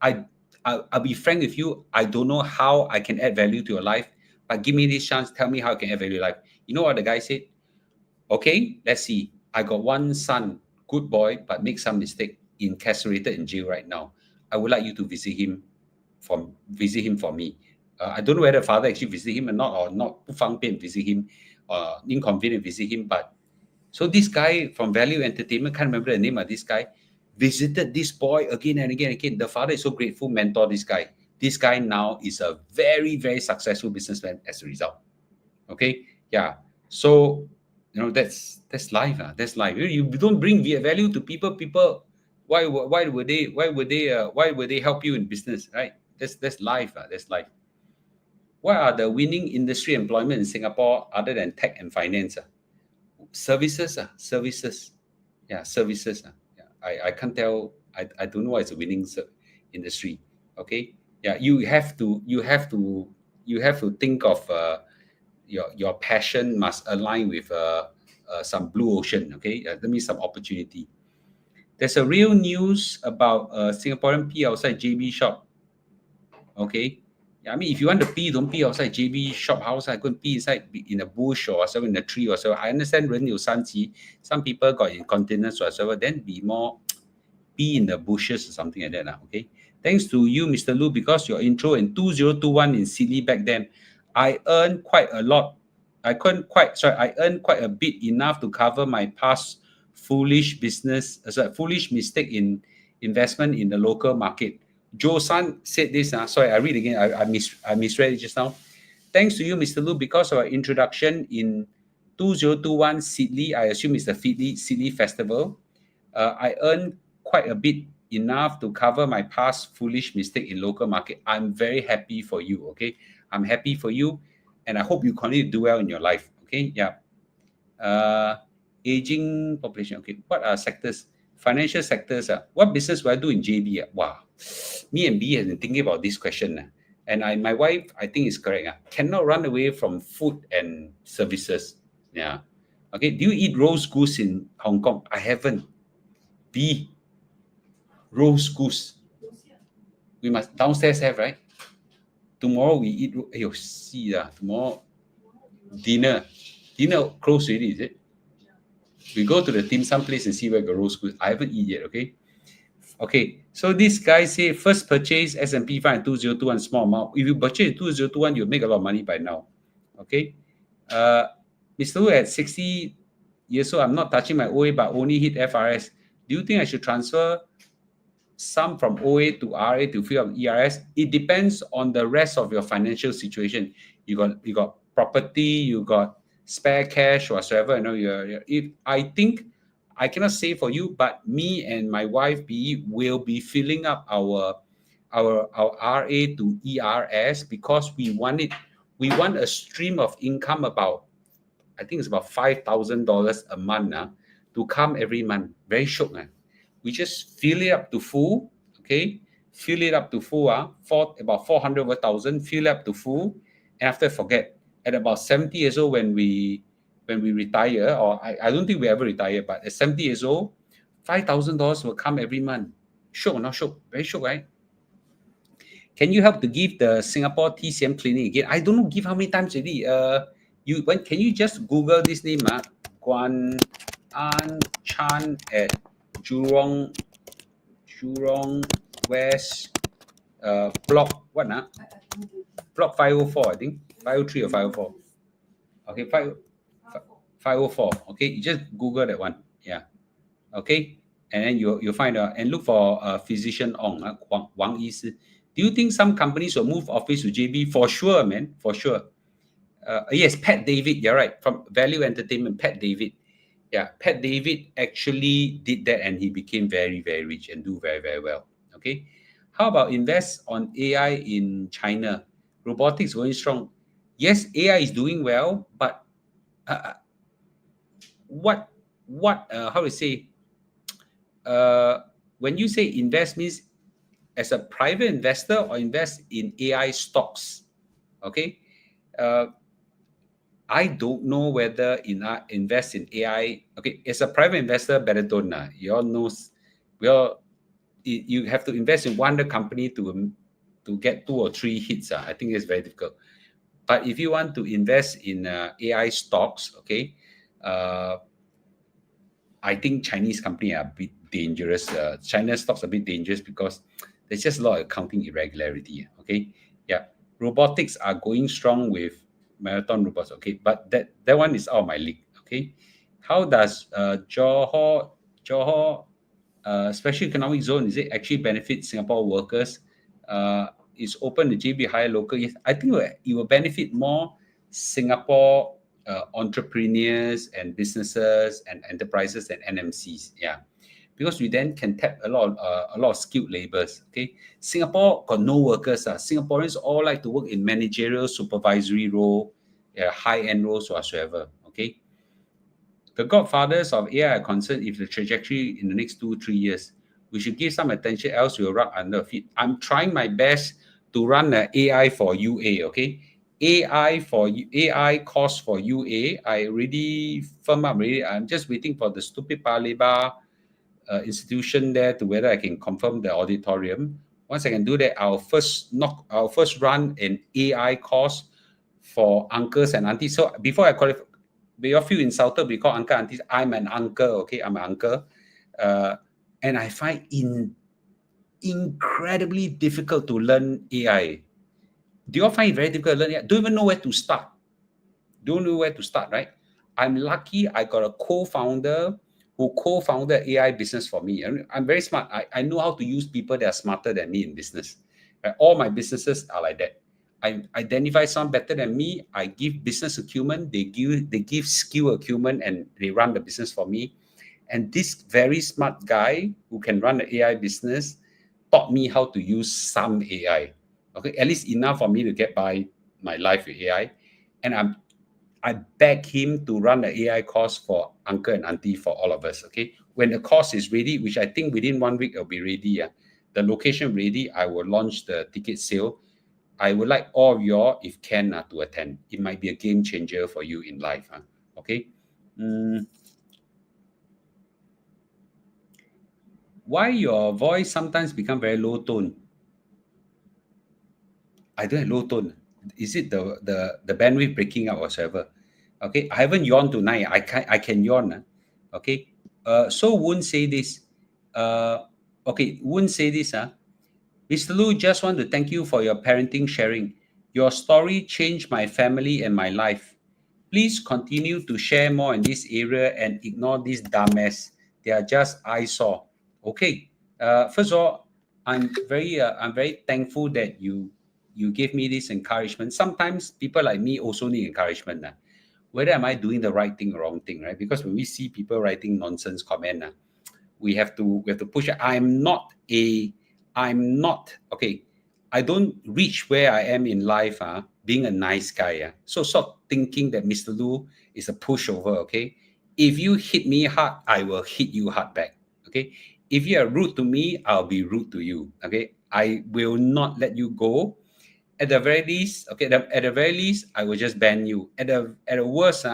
I'll be frank with you. I don't know how I can add value to your life, but give me this chance. Tell me how I can add value to your life. You know what the guy said? Okay, let's see. I got one son, good boy, but make some mistake, incarcerated in jail right now. I would like you to visit him for me. I don't know whether the father actually visit him or not 不方便 visit him, inconvenient visit him. But so this guy from Value Entertainment, can't remember the name of this guy, visited this boy again and again and again. The father is so grateful, mentor this guy. This guy now is a very, very successful businessman as a result. Okay, yeah. So that's life. That's life. You don't bring value to people. People, why would they help you in business, right? That's life. That's life. What are the winning industry employment in Singapore other than tech and finance? Services. Yeah, services. Yeah. I can't tell. I don't know what is a winning industry. Okay. Yeah, you have to think of your passion must align with some blue ocean. Okay, that means some opportunity. There's a real news about Singaporean pee outside JB shop. Okay. Yeah, I mean, if you want to pee, don't pee outside JB shop house. I go and pee inside in a bush or so in a tree or so. I understand 人有三急, some people got incontinence or so. Then be more pee in the bushes or something like that. Okay. Thanks to you, Mr. Lu, because your intro in 2021 in Sydney back then, I earned quite a lot. I earned quite a bit, enough to cover my past foolish mistake in investment in the local market. Joe San said this. Sorry, I read again. I misread it just now. Thanks to you, Mr. Lu, because of our introduction in 2021 Sydney, I assume it's the Sydney Festival. I earned quite a bit, enough to cover my past foolish mistake in local market. I'm very happy for you. Okay, I'm happy for you, and I hope you continue to do well in your life. Okay, yeah. Aging population. Okay, what are sectors? Financial sectors. What business will I do in JB? Wow, me and B have been thinking about this question. And my wife, I think is correct. Cannot run away from food and services. Yeah. Okay. Do you eat roast goose in Hong Kong? I haven't. B, roast goose. We must downstairs have, right? Tomorrow we eat. Tomorrow dinner close already, is it? We go to the dim sum place and see where the roast goose. I haven't eat yet. Okay. So this guy say first purchase S&P 5 in 2021 small amount. If you purchase in 2021, you'll make a lot of money by now. Okay. Mr. Wu, at 60 years old, I'm not touching my OA but only hit FRS. Do you think I should transfer some from OA to RA to fill up ERS? It depends on the rest of your financial situation. You got property, you got spare cash whatsoever. If I think I cannot say for you, but me and my wife B will be filling up our RA to ERS because we want a stream of income about, I think it's about $5,000 a month to come every month. Very shook. We just fill it up to full. Okay, fill it up to full. About 400,000. Fill it up to full, and after forget. At about 70 years old, when we retire, or I don't think we ever retire, but at 70 years old, $5,000 will come every month. Shook or not shook? Very shook, right? Can you help to give the Singapore TCM clinic again? I don't know give how many times already. Can you just Google this name? Guan An Chan at Jurong West, block what now? Block 504, I think 503 or 504. Okay, 504. Okay, you just Google that one. Yeah. Okay, and then you'll find out and look for physician Ong Wang Yi. Do you think some companies will move office to JB? For sure, man. For sure. Yes, Pat David. You're right. From Value Entertainment, Pat David. Yeah, Pat David actually did that and he became very, very rich and do very, very well. Okay. How about invest on AI in China? Robotics going strong. Yes, AI is doing well, but how to say? When you say invest means as a private investor or invest in AI stocks. Okay. I don't know whether invest in AI. Okay, as a private investor, better don't. You all know, you have to invest in one company to get 2 or 3 hits. I think it's very difficult. But if you want to invest in AI stocks, okay, I think Chinese company are a bit dangerous. China stocks are a bit dangerous because there's just a lot of accounting irregularity. Okay, yeah, robotics are going strong with marathon robots. Okay, but that one is out of my league. Okay, how does Johor special economic zone, is it actually benefit Singapore workers? Is open to JB higher local? Yes, I think it will benefit more Singapore entrepreneurs and businesses and enterprises and NMCs. Yeah, because we then can tap a lot of skilled laborers. Okay, Singapore got no workers. Singaporeans all like to work in managerial, supervisory role, high-end roles whatsoever. Okay, the godfathers of AI are concerned if the trajectory in the next 2-3 years, we should give some attention, else we'll rug under our feet. I'm trying my best to run an AI for UA, okay? AI course for UA, I already firm up already. I'm just waiting for the stupid Paya Lebar institution there to whether I can confirm the auditorium. Once I can do that, I'll first run an AI course for uncles and aunties. So before I qualify, you all feel insulted because uncle aunties, I'm an uncle, okay? I'm an uncle. And I find incredibly difficult to learn AI. Do you all find it very difficult to learn AI? Don't even know where to start. Don't know where to start, right? I'm lucky I got a co-founder who co-founded AI business for me. I'm very smart. I know how to use people that are smarter than me in business. Right? All my businesses are like that. I identify some better than me. I give business acumen. They give skill acumen, and they run the business for me. And this very smart guy who can run the AI business taught me how to use some AI. Okay, at least enough for me to get by my life with AI. And I beg him to run the AI course for uncle and auntie for all of us. Okay, when the course is ready, which I think within 1 week it'll be ready. The location ready, I will launch the ticket sale. I would like all of y'all, if can, to attend. It might be a game changer for you in life. Okay. Why your voice sometimes become very low tone? I don't have low tone. Is it the bandwidth breaking up or whatever? Okay, I haven't yawned tonight. I can yawn. Okay. So won't say this. Okay, won't say this. Mr. Lu, just want to thank you for your parenting sharing. Your story changed my family and my life. Please continue to share more in this area and ignore these dumbass. They are just eyesore. Okay. First of all, I'm very thankful that you gave me this encouragement. Sometimes people like me also need encouragement. Whether am I doing the right thing or wrong thing, right? Because when we see people writing nonsense comment, we have to push it. I'm not okay. I don't reach where I am in life being a nice guy. So stop thinking that Mr. Lu is a pushover, okay? If you hit me hard, I will hit you hard back, okay? If you are rude to me, I'll be rude to you, okay? I will not let you go. At the very least, okay, at the very least, I will just ban you. At the worst,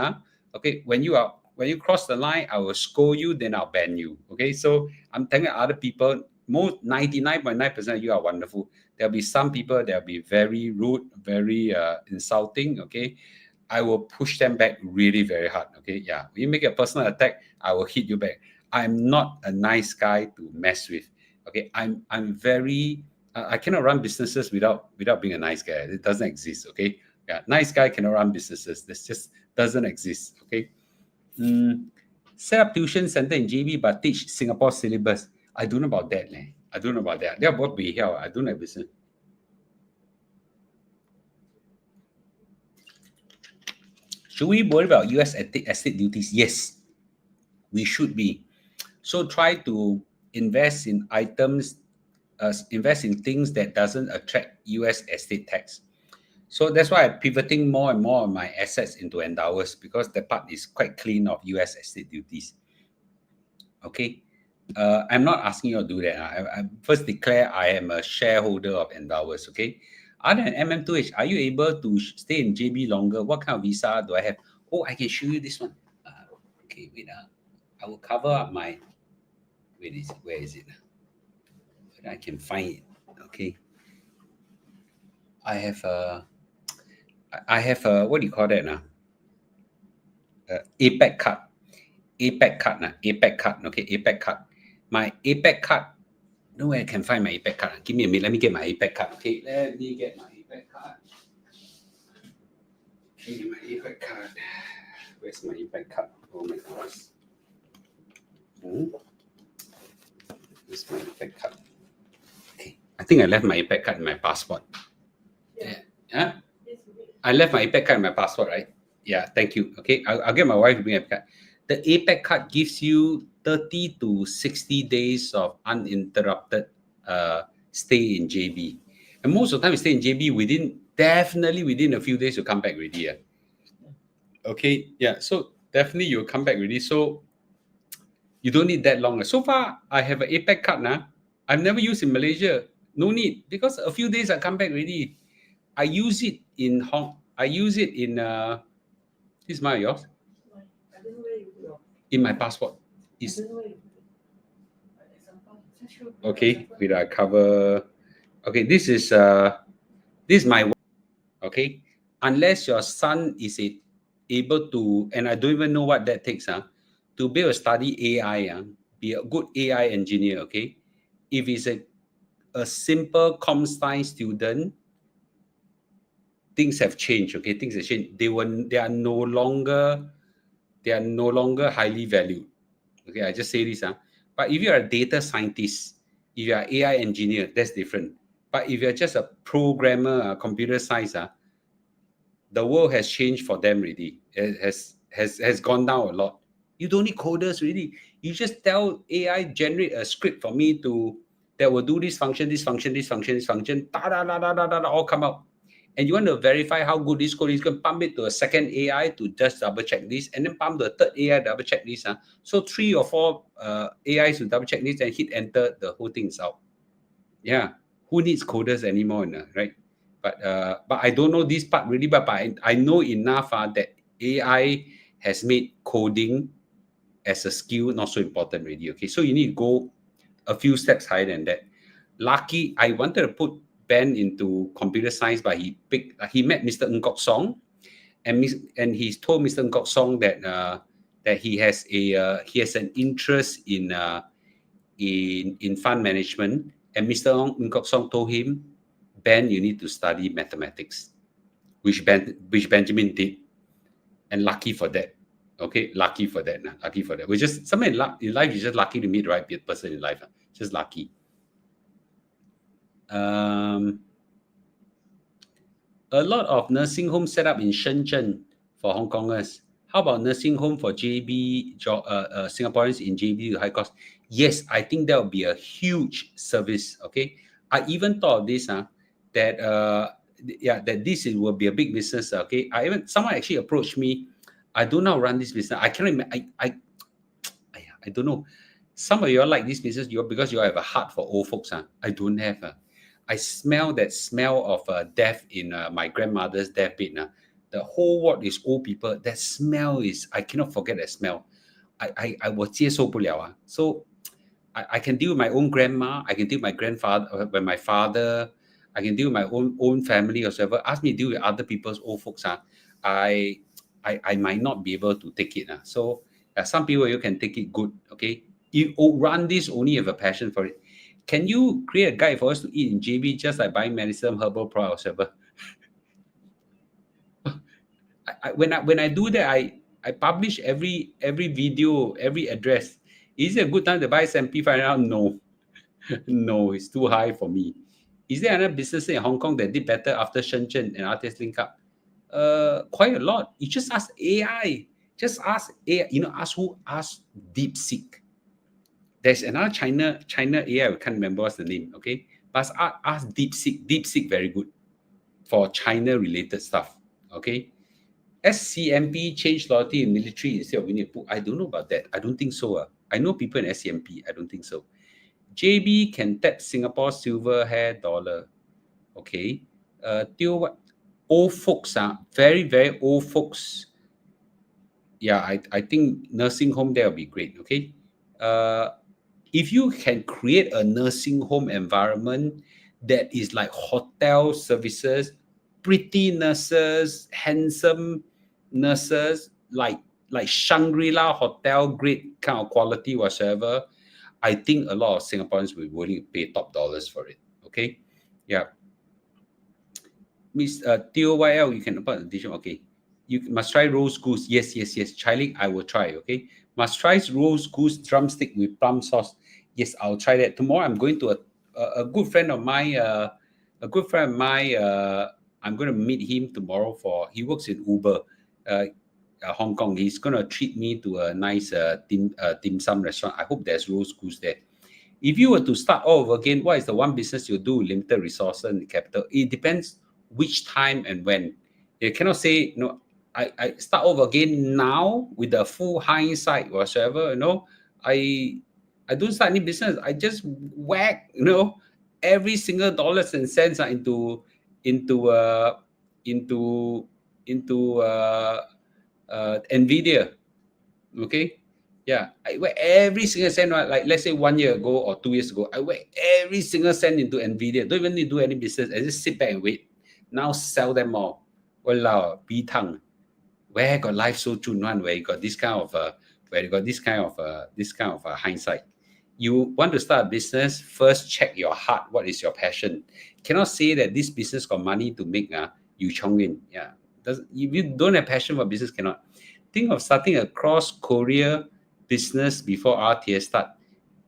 okay, when you cross the line, I will scold you, then I'll ban you. Okay, so I'm telling other people, most 99.9% of you are wonderful. There'll be some people that'll be very rude, very insulting. Okay, I will push them back really very hard. Okay, yeah, when you make a personal attack, I will hit you back. I'm not a nice guy to mess with. Okay, I'm very I cannot run businesses without being a nice guy. It doesn't exist. Okay, yeah, nice guy cannot run businesses. This just doesn't exist. Okay. Set up tuition center in JB but teach Singapore syllabus. I don't know about that. I don't know about that. They're both be here. I don't have business. Should we worry about US estate duties? Yes, we should be. So try to invest in items, invest in things that doesn't attract US estate tax. So that's why I'm pivoting more and more of my assets into endowers, because that part is quite clean of US estate duties. Okay. I'm not asking you to do that. I first declare I am a shareholder of endowers. Okay. Other than MM2H, are you able to stay in JB longer? What kind of visa do I have? Oh, I can show you this one. Okay, wait. I will cover up my. Where is it? I can find it. Okay. I have a. What do you call that now? APEC card. APEC card. APEC card. Okay, APEC card. My APEC card. Nowhere I can find my APEC card. Give me a minute. Let me get my APEC card. Okay, let me get my APEC card. Okay, my APEC card. Where's my APEC card? Oh my gosh. Where's my APEC card? Okay, I think I left my APEC card in my passport. Yeah. I left my APEC card in my passport, right? Yeah, thank you. Okay, I'll get my wife to bring APEC card. The APEC card gives you 30 to 60 days of uninterrupted stay in JB. And most of the time, you stay in JB definitely within a few days, you come back already. Yeah. Okay, yeah, so definitely you'll come back already. So you don't need that long. So far, I have an APEC card now. I've never used in Malaysia. No need, because a few days I come back already. I use it in this is my yours I don't know where you put your. in my passport. I Is don't know where you put it. For example, just show okay. example. With I cover. Okay, this is my okay. Unless your son is able to, and I don't even know what that takes, to be able to study AI, be a good AI engineer, okay. If it's a simple comp science student, things have changed, okay. Things have changed. They are no longer highly valued. Okay, I just say this, but if you are a data scientist, if you are AI engineer, that's different. But if you're just a programmer, computer science, the world has changed for them already. It has gone down a lot. You don't need coders really. You just tell AI generate a script for me that will do this function, this function, this function, this function, da da da da da da, all come out. And you want to verify how good this code is, you can pump it to a second AI to just double check this, and then pump the third AI double check this. So 3 or 4 AIs to double check this and hit enter, the whole thing is out. Yeah, who needs coders anymore, right? But I don't know this part really, but I know enough that AI has made coding as a skill not so important really. Okay, so you need to go a few steps higher than that. Lucky, I wanted to put Ben into computer science, but he met Mr. Ng Kok Song, and he told Mr. Ng Kok Song that he has an interest in fund management, and Mr. Ng Kok Song told him, Ben, you need to study mathematics, which Benjamin did, and lucky for that. Okay, lucky for that. Lucky for that. We're just something in life. You're just lucky to meet the right person in life. Just lucky. A lot of nursing homes set up in Shenzhen for Hong Kongers. How about nursing home for JB Singaporeans in JB with high cost? Yes, I think that would be a huge service. Okay, I even thought of this. That this will be a big business. Okay, someone actually approached me. I don't know how to run this business. I cannot. I don't know. Some of you all like this business, because you all have a heart for old folks. I don't have. I smell that smell of death in my grandmother's deathbed. The whole ward is old people. That smell I cannot forget that smell. I 接受不了. So I can deal with my own grandma. I can deal with my grandfather, with my father. I can deal with my own family or whatever. Ask me to deal with other people's old folks. I might not be able to take it. So some people, you can take it good. Okay, you run this only have a passion for it. Can you create a guide for us to eat in JB, just like buying medicine, herbal products, or whatever? When I do that, I publish every video, every address. Is it a good time to buy S&P 500? No, no, it's too high for me. Is there another business in Hong Kong that did better after Shenzhen and RTS link up? Quite a lot. You just ask AI. Just ask AI. Ask DeepSeek. There's another China AI. I can't remember what's the name. Okay, but ask DeepSeek. DeepSeek very good for China related stuff. Okay. SCMP change loyalty in military instead of winning a pool. I don't know about that. I don't think so. I know people in SCMP. I don't think so. JB can tap Singapore silver hair dollar. Okay. Old folks, very, very old folks. Yeah, I think nursing home there will be great. Okay. If you can create a nursing home environment that is like hotel services, pretty nurses, handsome nurses, like Shangri-La hotel grade kind of quality whatsoever, I think a lot of Singaporeans will be willing to pay top dollars for it. Okay, yeah. Miss TOYL, you can apply addition. Okay, you must try roast goose. Yes. Chilling, I will try. Okay, must try roast goose drumstick with plum sauce. Yes, I'll try that tomorrow. I'm going to a good friend of mine. I'm going to meet him tomorrow he works in Uber, Hong Kong. He's going to treat me to a nice dim sum restaurant. I hope there's roast goose there. If you were to start all over again, what is the one business you do with limited resources and capital? It depends which time and when. You cannot say, I start over again now with the full hindsight whatsoever. I don't start any business. I just whack, every single dollars and cents are into into Nvidia. Okay, yeah, I went every single cent. Like let's say 1 year ago or 2 years ago, I went every single cent into Nvidia. Don't even need to do any business. I just sit back and wait. Now sell them all. Walao, bitang. Where got life so chun one? Where you got this kind of hindsight. You want to start a business, first check your heart. What is your passion? Cannot say that this business got money to make. You chong in. Yeah. If you don't have passion for business, cannot. Think of starting a cross-Korea business before RTS start.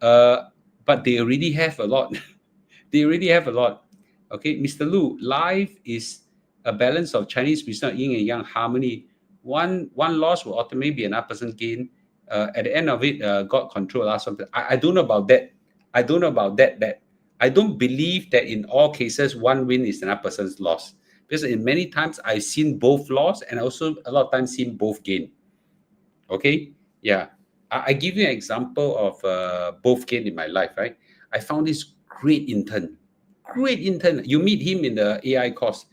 But they already have a lot. They already have a lot. Okay, Mr. Lu, life is a balance of Chinese business, yin and yang, harmony. One loss will ultimately be another person gain. At the end of it, God control us. I don't know about that. I don't know about that. I don't believe that in all cases, one win is another person's loss. Because in many times, I've seen both loss and also a lot of times seen both gain. Okay? Yeah. I give you an example of both gain in my life, right? I found this great intern. You meet him in the AI course,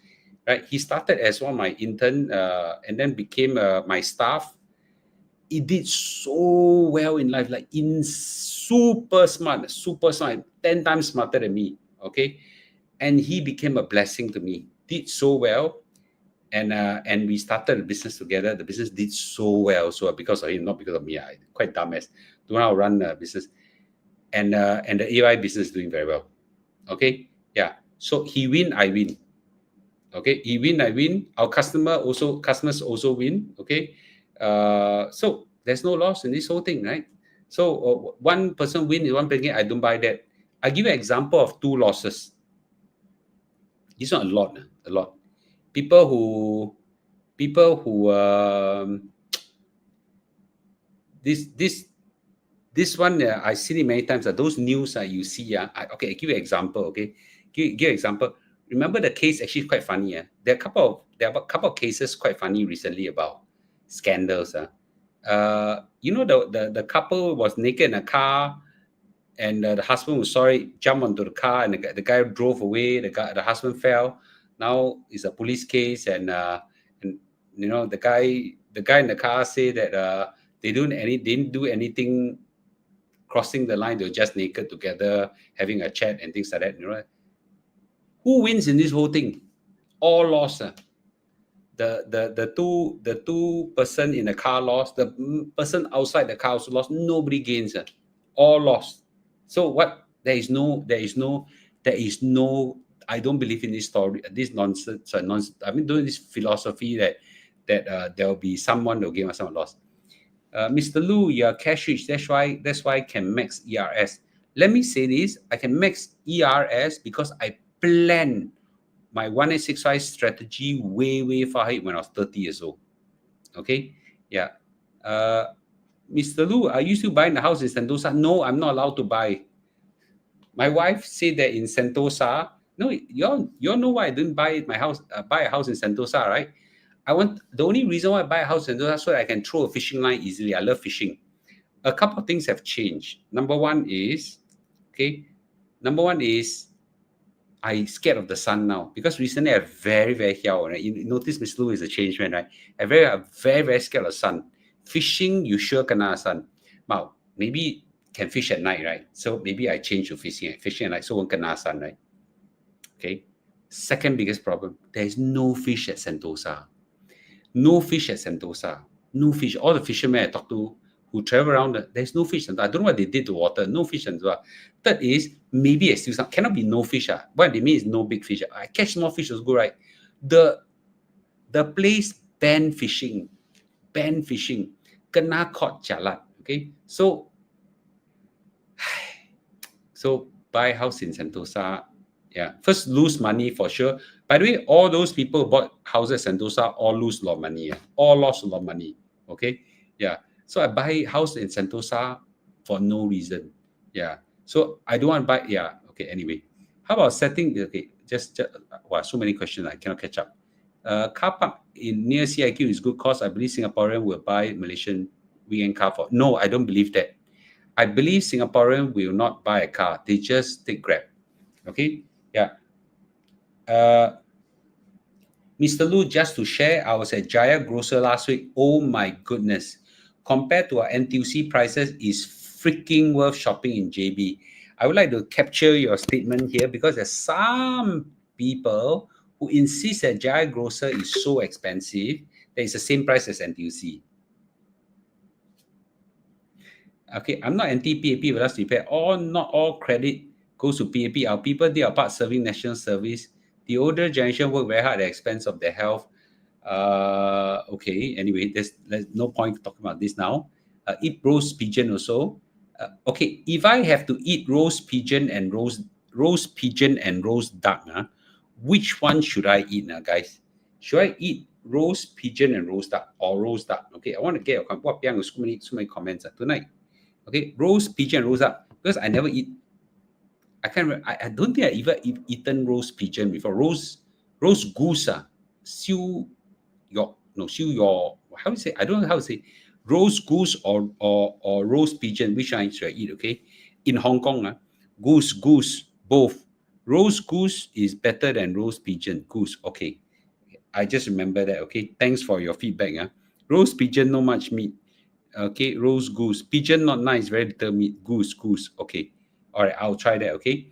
right? He started as one of my intern and then became my staff. He did so well in life, like super smart, 10 times smarter than me. Okay. And he became a blessing to me. Did so well. And we started a business together. The business did so well. So because of him, not because of me. I quite dumbass. Don't know how to run a business. And the AI business is doing very well. Okay. Yeah. So he win, I win. Okay. He win, I win. Our customers also win. Okay. So there's no loss in this whole thing, right? So one person win, one person gain. I don't buy that. I give you an example of 2 losses. It's not a lot. People who this one I've seen it many times. Those news you see. Okay, I give you an example. Okay, give an example. Remember the case actually quite funny. There are a couple of cases quite funny recently about scandals. You know the couple was naked in a car, and the husband was sorry, jumped onto the car, and the guy drove away. The husband fell. Now it's a police case, and you know the guy in the car say that they didn't do anything crossing the line. They were just naked together, having a chat and things like that. You know, who wins in this whole thing? All lost. The two person in the car lost. The person outside the car also lost. Nobody gains. All lost. So what? There is no. I don't believe in this story. This nonsense. I mean, doing this philosophy that there will be someone will gain or someone lost. Mr. Lu, you are cash rich. That's why I can max ERS. Let me say this: I can max ERS because I plan my 1865 strategy way far ahead when I was 30 years old. Okay, yeah. Mr. Lu, are you still buying the house in Sentosa? No, I'm not allowed to buy. My wife said that in Sentosa. No, you all know why I didn't buy my house. Buy a house in Sentosa, right? The only reason why I buy a house in Sentosa is so that I can throw a fishing line easily. I love fishing. A couple of things have changed. Number one is I scared of the sun now because recently I'm very hiao. Right? You notice Mr. Lu is a changed man, right? I'm very scared of sun. Fishing, you sure kena sun. Now maybe can fish at night, right? So maybe I change to fishing at night, so won't kena sun, right? Okay. Second biggest problem: there is no fish at Sentosa. No fish at Sentosa. No fish. All the fishermen I talk to who travel around, there's no fish. I don't know what they did to water. No fish. Third is maybe I still some, cannot be no fish. What they mean is no big fish. I catch small fish was good, right? The place ban fishing. Kena caught jalat. Okay. So buy house in Sentosa. Yeah. First lose money for sure. By the way, all those people who bought houses in Sentosa all lose a lot of money. All lost a lot of money. Okay. Yeah. So I buy house in Sentosa for no reason. Yeah. So I don't want to buy. Yeah. Okay. Anyway, how about setting? Okay. Just wow, so many questions I cannot catch up. Car park in near CIQ is good cause I believe Singaporean will buy Malaysian weekend car for. No, I don't believe that. I believe Singaporean will not buy a car. They just take Grab. Okay, yeah. Mr. Lu, just to share, I was at Jaya Grocer last week. Oh my goodness. Compared to our NTUC prices, is freaking worth shopping in JB. I would like to capture your statement here because there's some people who insist that Jaya Grocer is so expensive that it's the same price as NTUC. Okay, I'm not anti-PAP, but let's repair. Not all credit goes to PAP. Our people, they are part serving national service. The older generation work very hard at the expense of their health. Okay, anyway, there's no point talking about this now. Eat roast pigeon also. Okay, if I have to eat roast pigeon and roast duck, which one should I eat now, guys? Should I eat roast pigeon and roast duck or roast duck? Okay, I want to get your comment. What so many comments tonight. Okay, roast pigeon and roast duck because I never eat. I can't. I don't think I eaten roast pigeon before. Roast goose siu your how to say, I don't know how to say, roast goose or roast pigeon, which one should I eat? Okay, in Hong Kong, goose both. Roast goose is better than roast pigeon. Goose, okay. I just remember that. Okay, thanks for your feedback. Roast pigeon, no much meat. Okay, roast goose. Pigeon not nice, very little meat. Goose. Okay, all right, I'll try that. Okay.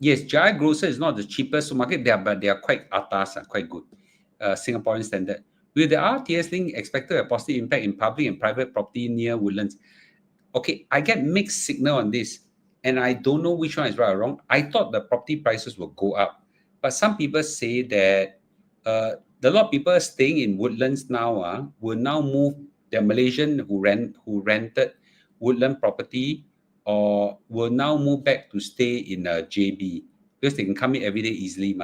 Yes, Jaya Grocer is not the cheapest supermarket, but they are quite atas, quite good. Singaporean standard. Will the RTS link expected a positive impact in public and private property near Woodlands? Okay, I get mixed signal on this, and I don't know which one is right or wrong. I thought the property prices will go up, but some people say that a lot of people staying in Woodlands now will now move. The Malaysian who rented Woodland property or will now move back to stay in JB because they can come in every day easily,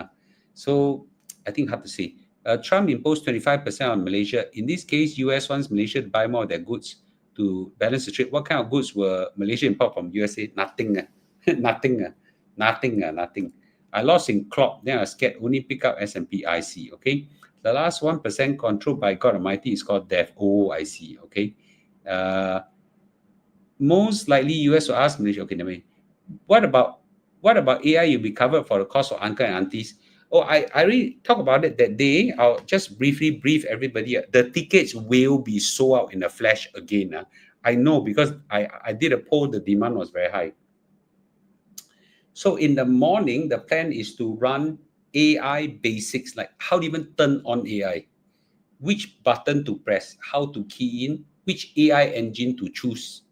So I think hard to say. Trump imposed 25% on Malaysia. In this case, US wants Malaysia to buy more of their goods to balance the trade. What kind of goods were Malaysia import from USA? Nothing. Nothing. I lost in clock, then I scared only pick up S&P IC, okay? The last 1% controlled by God Almighty is called death. Oh, I see, okay? Most likely US will ask Malaysia, okay, what about AI? You'll be covered for the cost of uncle and aunties. Oh, I already talked about it that day. I'll just briefly brief everybody. The tickets will be sold out in the flash again. I know because I did a poll, the demand was very high. So in the morning, the plan is to run AI basics, like how to even turn on AI, which button to press, how to key in, which AI engine to choose.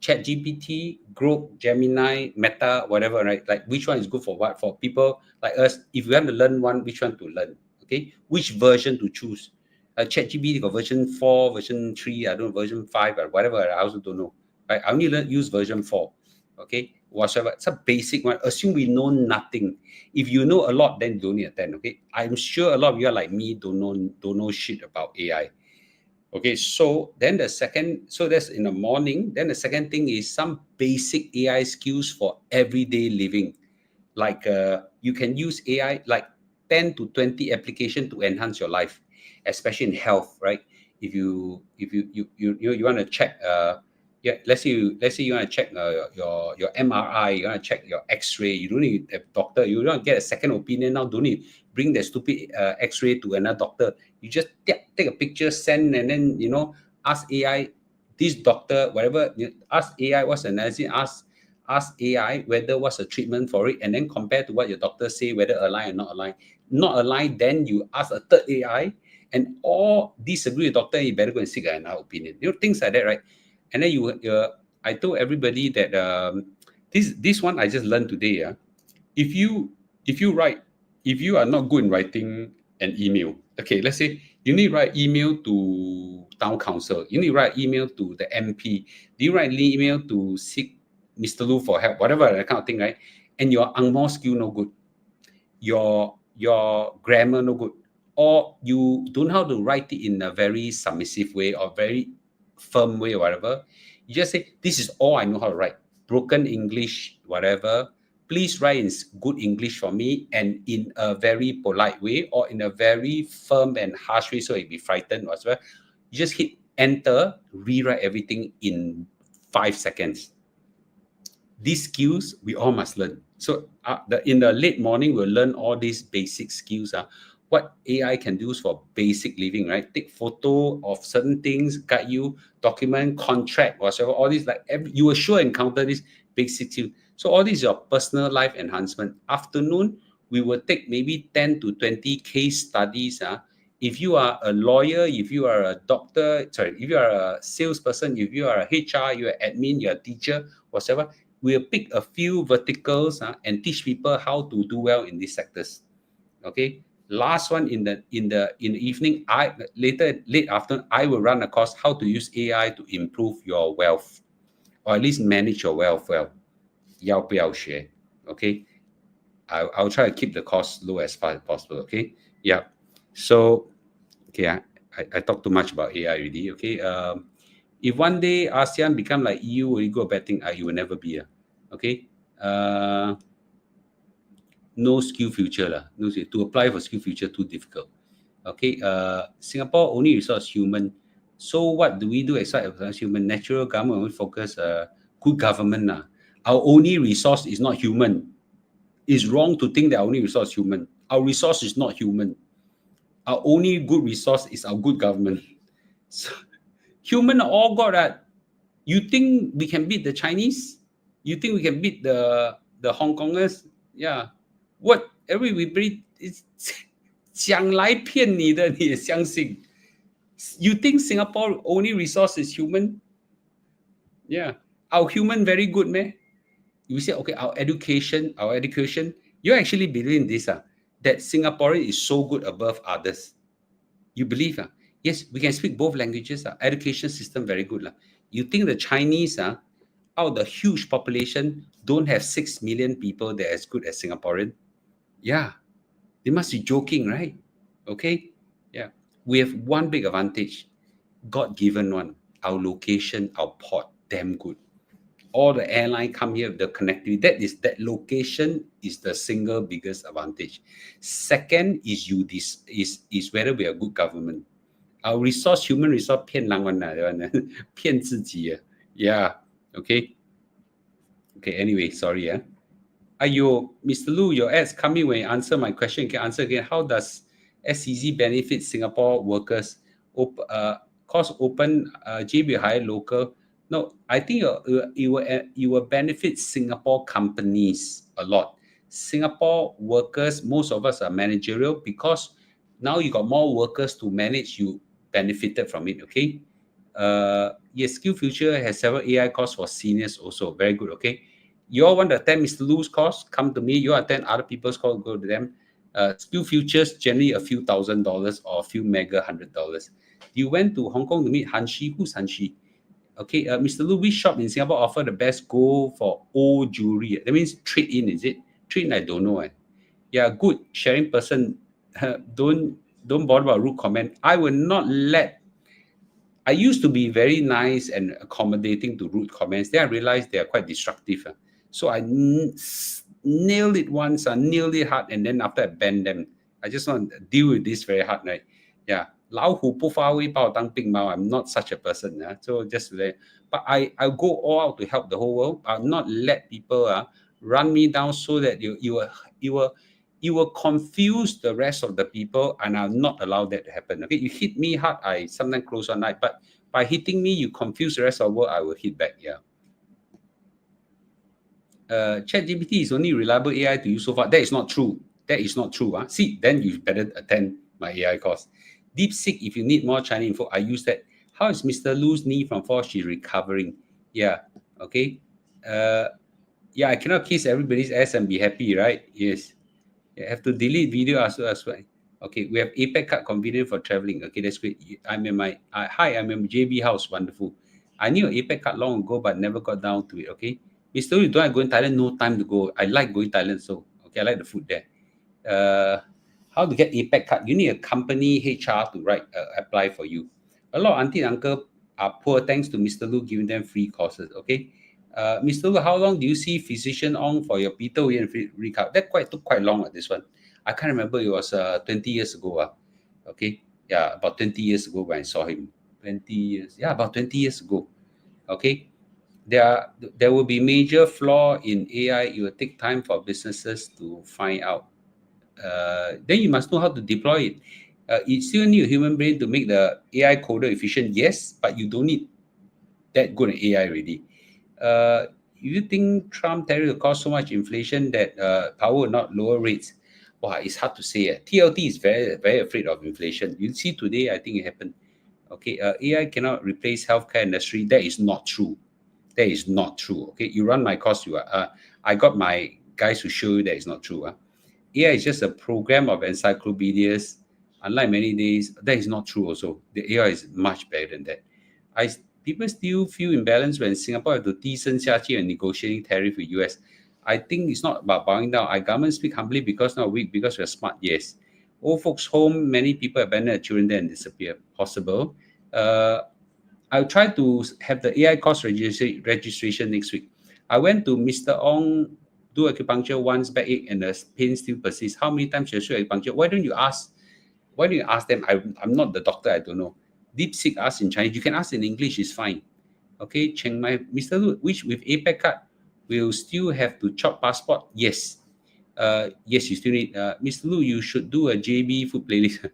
ChatGPT, Grok, Gemini, Meta, whatever, right? Like which one is good for what? For people like us, if we want to learn one, which one to learn? Okay, which version to choose? ChatGPT got version 4, version 3, I don't know, version 5 or whatever. I also don't know. Right? I only use version 4. Okay, whatever. It's a basic one. Assume we know nothing. If you know a lot, then you don't need a 10. Okay, I'm sure a lot of you are like me, don't know shit about AI. Okay, so then that's in the morning. Then the second thing is some basic AI skills for everyday living. Like you can use AI like 10 to 20 application to enhance your life, especially in health, right? If you want to check let's say you want to check your MRI, you want to check your X-ray, you don't need a doctor, you don't get a second opinion now, don't need bring the stupid X-ray to another doctor. You just take a picture, send, and then ask AI, this doctor, whatever, ask AI what's the analysis, ask AI whether what's the treatment for it, and then compare to what your doctor say, whether align or not align. Not align, then you ask a third AI, and all disagree with doctor, you better go and seek another opinion. Things like that, right? And then I told everybody that this one I just learned today. If you are not good in writing an email, okay, let's say you need to write email to town council, you need to write email to the MP, do you write email to seek Mr. Lu for help, whatever that kind of thing, right? And your Ang Moh skill no good, your grammar no good, or you don't know how to write it in a very submissive way or very firm way or whatever, you just say, this is all I know how to write. Broken English, whatever. Please write in good English for me and in a very polite way or in a very firm and harsh way so it'll be frightened or whatever. You just hit enter, rewrite everything in 5 seconds. these skills we all must learn. So in the late morning, we'll learn all these basic skills. What AI can do for basic living, right? Take photo of certain things, guide you, document, contract, whatever. All these, you will sure encounter this basic skills. So all these are personal life enhancement. Afternoon, we will take maybe 10 to 20 case studies. If you are a lawyer, if you are a doctor, if you are a salesperson, if you are a HR, you are admin, you are a teacher, whatever, we'll pick a few verticals and teach people how to do well in these sectors. Okay. Last one in the evening, late afternoon, I will run a course how to use AI to improve your wealth, or at least manage your wealth well. 要不要学? Okay. I'll try to keep the cost low as far as possible. Okay. Yeah. So, okay, I talked too much about AI already. Okay. If one day ASEAN become like EU, will you go betting? You will never be. Okay. No skill future. No, to apply for skill future, too difficult. Okay. Singapore only resource human. So what do we do aside of human? Natural government, we focus good government. Our only resource is not human. It's wrong to think that our only resource is human. Our resource is not human. Our only good resource is our good government. So, human all got that. You think we can beat the Chinese? You think we can beat the Hong Kongers? Yeah. What everybody is 讲来骗你的，你也相信 You think Singapore only resource is human? Yeah. Our human very good, man. You say, okay, our education, you actually believe in this, that Singaporean is so good above others. You believe? Yes, we can speak both languages. Education system very good. You think the Chinese, out of the huge population, don't have 6 million people that are as good as Singaporean? Yeah. They must be joking, right? Okay. Yeah. We have one big advantage. God-given one. Our location, our port, damn good. All the airline come here with the connectivity. That location is the single biggest advantage. Second is whether we are good government. Our resource, human resource, 骗人的，骗自己。Yeah. Okay. Okay. Anyway, sorry. Ayo, Mr. Lu, your ads coming when you answer my question. You can answer again. How does SCZ benefit Singapore workers? Cost open, JB hire local. No, I think you will benefit Singapore companies a lot. Singapore workers, most of us are managerial because now you got more workers to manage. You benefited from it. Okay. Yes, Skill Future has several AI courses for seniors also. Very good. Okay. You all want to attend Mr. Lu's course? Come to me. You attend other people's course, go to them. Skill Futures generally a few $1,000s or a few mega $100. You went to Hong Kong to meet Hanshi. Who's Hanshi? Okay, Mr. Lu, which shop in Singapore offer the best gold for old jewelry? That means trade in, is it? Trade in, I don't know. Yeah, good sharing person. Don't bother about rude comment. I will not let. I used to be very nice and accommodating to rude comments. Then I realized they are quite destructive. So I nailed it once, I nailed it hard, and then after I banned them. I just want to deal with this very hard, right? Yeah. 老虎不发威，把我当病猫. I'm not such a person. So just but I go all out to help the whole world. I'll not let people run me down so that you will confuse the rest of the people, and I'll not allow that to happen. Okay, you hit me hard, I sometimes close one eye, but by hitting me, you confuse the rest of the world, I will hit back. Yeah. ChatGPT is only reliable AI to use so far. That is not true. That is not true. See, then you better attend my AI course. DeepSeek, if you need more Chinese info, I use that. How is Mr. Lu's knee from fall? She's recovering. Yeah. Okay. Yeah, I cannot kiss everybody's ass and be happy, right? Yes. You have to delete video as well. Okay, we have APEC card convenient for traveling. Okay, that's great. I'm in my hi, I'm in JB house. Wonderful. I knew APEC card long ago, but never got down to it. Okay, Mr. Lu, don't I go in Thailand? No time to go. I like going Thailand, so okay, I like the food there. How to get APEC card? You need a company HR to apply for you. A lot of auntie and uncle are poor thanks to Mr. Lu giving them free courses. Okay. Mr. Lu, how long do you see physician on for your Peter Wee and recap? That took quite long at this one. I can't remember. It was 20 years ago. Okay, yeah, about 20 years ago when I saw him. 20 years, yeah, about 20 years ago. Okay, there will be major flaw in AI. It will take time for businesses to find out. Then you must know how to deploy it. You still need a human brain to make the AI coder efficient, yes, but you don't need that good at AI already. You think Trump tariff will cause so much inflation that power will not lower rates? Wow, it's hard to say. TLT is very, very afraid of inflation. You see today, I think it happened. Okay, AI cannot replace healthcare industry. That is not true. That is not true. Okay, you run my course. I got my guys to show you that is not true. AI is just a program of encyclopedias. Unlike many days, that is not true. Also, the AI is much better than that. People still feel imbalanced when Singapore have to tease and negotiating tariff with US. I think it's not about bowing down. Our government speak humbly because not weak, because we're smart. Yes. Old folks home, many people abandon their children there and disappear. Possible. I'll try to have the AI course registration next week. I went to Mr. Ong, do acupuncture once, backache, and the pain still persists. How many times should I do acupuncture? Why don't you ask? Why don't you ask them? I'm not the doctor. I don't know. DeepSeek ask in Chinese. You can ask in English. It's fine. Okay, Chiang Mai, Mr. Lu, which with APEC card will still have to chop passport? Yes. Yes, you still need. Mr. Lu, you should do a JB food playlist.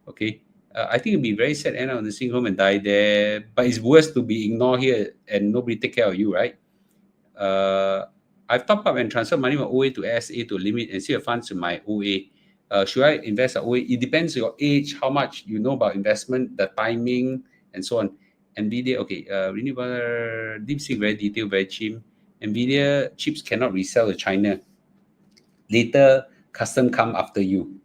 Okay. I think it'd be very sad end up in the nursing home and die there. But it's worse to be ignored here and nobody take care of you, right? I've topped up and transferred money from OA to SA to limit and see the funds to my OA. Should I invest at OA? It depends on your age, how much you know about investment, the timing, and so on. NVIDIA, okay, renewable, DeepSeek, very detailed, very cheap. NVIDIA chips cannot resell to China. Later, custom come after you.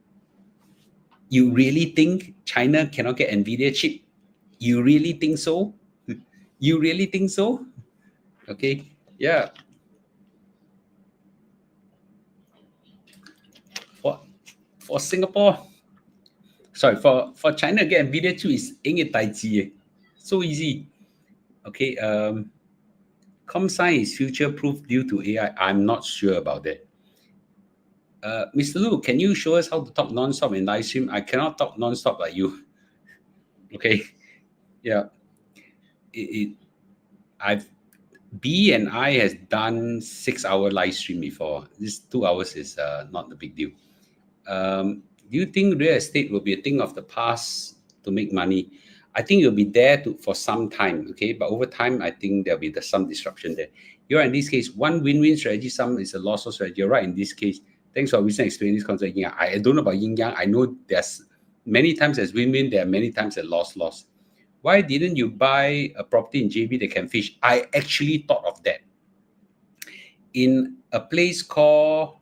You really think China cannot get NVIDIA chip? You really think so? You really think so? Okay, yeah. For Singapore, sorry, for China get NVIDIA chip is so easy. Okay, ComSci is future-proof due to AI. I'm not sure about that. Mr. Lu, can you show us how to talk non-stop in live stream? I cannot talk non-stop like you. Okay, yeah. B and I has done 6-hour live stream before. This 2 hours is not a big deal. Do you think real estate will be a thing of the past to make money? I think it'll be there for some time, okay? But over time, I think there'll be some disruption there. You're in this case, one win-win strategy, some is a loss of strategy. You're right in this case. Thanks for recently explaining this concept. Yeah, I don't know about yin-yang. I know there's many times as win-win, there are many times as loss. Why didn't you buy a property in JB that can fish? I actually thought of that. In a place called...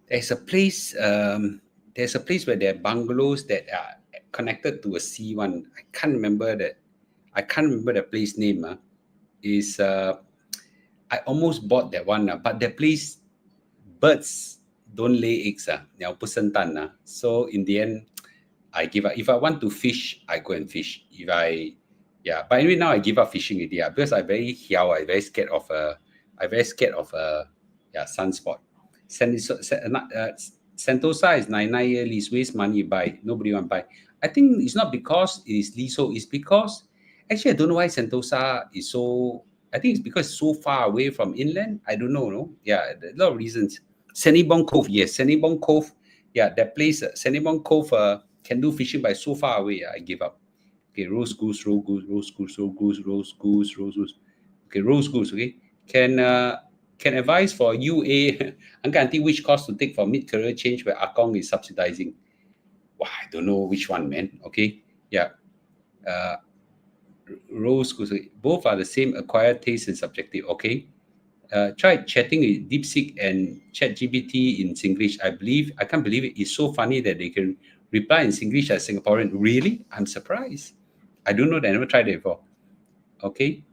There's a place where there are bungalows that are connected to a C1. I can't remember the place name. I almost bought that one, but that place, birds don't lay eggs. So in the end, I give up. If I want to fish, I go and fish. But anyway, now I give up fishing already, because I'm very scared of sunspot. Sentosa is 99-year lease, waste money, buy. Nobody want to buy. I think it's not because it is leasehold, it's because, actually I don't know why Sentosa is so, I think it's because it's so far away from inland. I don't know, no? Yeah, a lot of reasons. Sanibong Cove, yes, Sanibong Cove. Yeah, that place, Sanibong Cove, can do fishing, but so far away, I give up. Okay, roast goose. Okay, roast goose, okay? Can advise for UA, Uncle Auntie, which course to take for mid-career change where Akong is subsidizing? Wow, I don't know which one, man. Okay, yeah. Rose goose, both are the same, acquired taste and subjective. Okay. Try chatting with DeepSeek and ChatGPT in Singlish. I can't believe it. It's so funny that they can reply in Singlish as Singaporean. Really? I'm surprised. I don't know that. I never tried it before. Okay.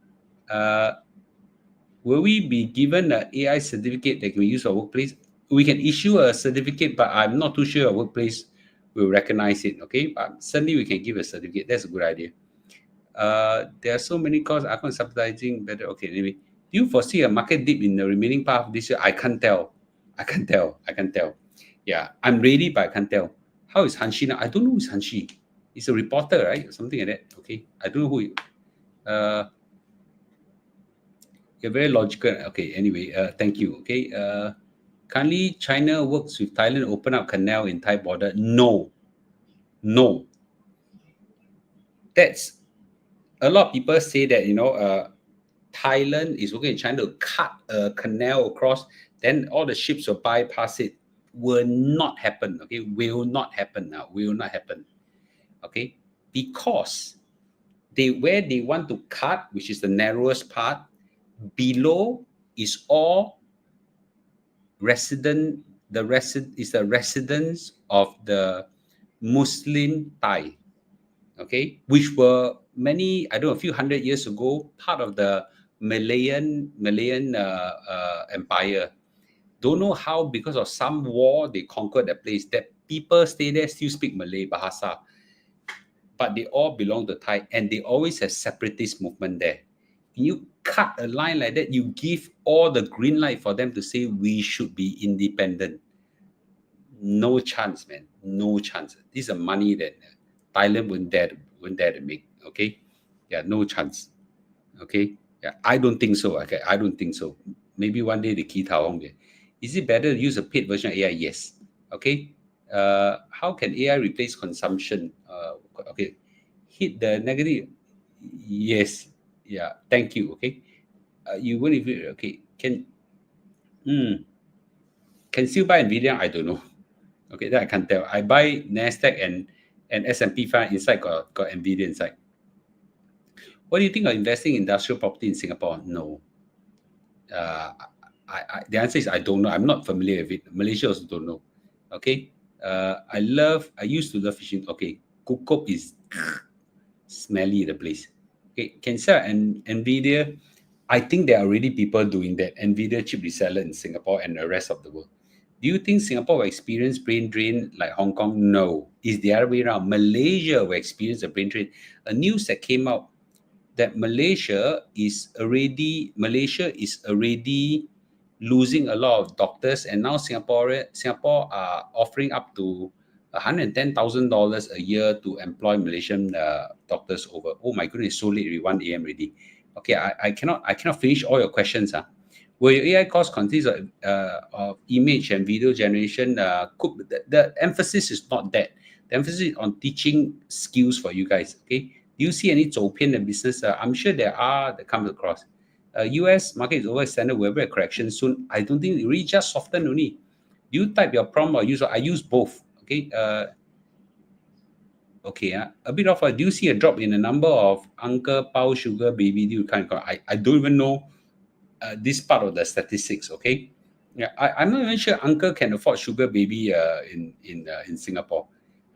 Will we be given an AI certificate that can be used for workplace? We can issue a certificate, but I'm not too sure a workplace will recognize it. Okay. But certainly we can give a certificate. That's a good idea. There are so many costs. I can't subsidizing better. Okay. Anyway. Do you foresee a market dip in the remaining part of this year? I can't tell. Yeah, I'm ready, but I can't tell. How is Hanshi now? I don't know who's Hanshi. He's a reporter, right? Something like that. Okay, I don't know who. You're very logical. Okay, anyway, thank you. Okay, currently China works with Thailand to open up canal in Thai border. No, no. That's a lot of people say that Thailand is working in China to cut a canal across, then all the ships will bypass it. Will not happen. Okay, will not happen now. Will not happen. Okay, because where they want to cut, which is the narrowest part, below is all is the residence of the Muslim Thai, okay, which were many, I don't know, a few hundred years ago, part of the Malayan empire. Don't know how, because of some war, they conquered the place. That people stay there still speak Malay Bahasa, but they all belong to Thai, and they always have separatist movement there. You cut a line like that, you give all the green light for them to say we should be independent. No chance, man. No chance. This is money that Thailand wouldn't dare to make. Okay, yeah, no chance. Okay, yeah, I don't think so. Okay, I don't think so. Maybe one day the key tao. Is it better to use a paid version of AI? Yes. Okay. How can AI replace consumption? Okay, hit the negative. Yes. Yeah. Thank you. Okay. You won't even. Okay. Can still buy Nvidia? I don't know. Okay, that I can't tell. I buy Nasdaq and S&P 5 inside got Nvidia inside. What do you think of investing in industrial property in Singapore? No. The answer is I don't know. I'm not familiar with it. Malaysia also don't know. Okay. I used to love fishing. Okay. Kukup is smelly, the place. Okay. Can sell Nvidia? I think there are already people doing that. Nvidia chip reseller in Singapore and the rest of the world. Do you think Singapore will experience brain drain like Hong Kong? No. It's the other way around. Malaysia will experience a brain drain. A news that came out that Malaysia is already losing a lot of doctors, and now Singapore are offering up to $110,000 a year to employ Malaysian doctors over. Oh my goodness, so late, 1 a.m. already. Okay, I cannot finish all your questions. Will your AI course consist of image and video generation? The emphasis is not that. The emphasis is on teaching skills for you guys. Okay. Do you see any 走偏 in business? I'm sure there are that comes across. US market is overextended. Will there be a correction soon? I don't think it really just softened only. Do you type your prompt or use? I use both. Okay. A bit of do you see a drop in the number of uncle, pao, sugar, baby? Do you I don't even know this part of the statistics. Okay. Yeah, I'm not even sure uncle can afford sugar baby in Singapore.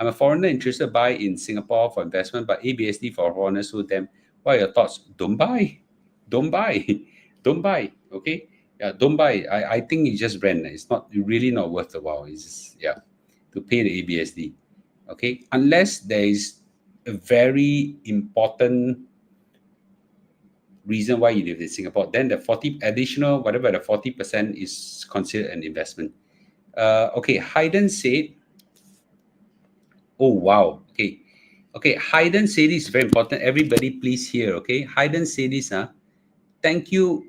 I'm a foreigner interested to buy in Singapore for investment, but ABSD for foreigners. So them, what are your thoughts? Don't buy. Don't buy. Don't buy. Okay. Yeah, don't buy. I think it's just brand. It's not really not worth the while. It's just, yeah, to pay the ABSD. Okay. Unless there is a very important reason why you live in Singapore, then the 40 additional, whatever the 40% is considered an investment. Okay, Hayden said, oh wow, okay, Hayden said this is very important. Everybody please hear, okay? Hayden said this, thank you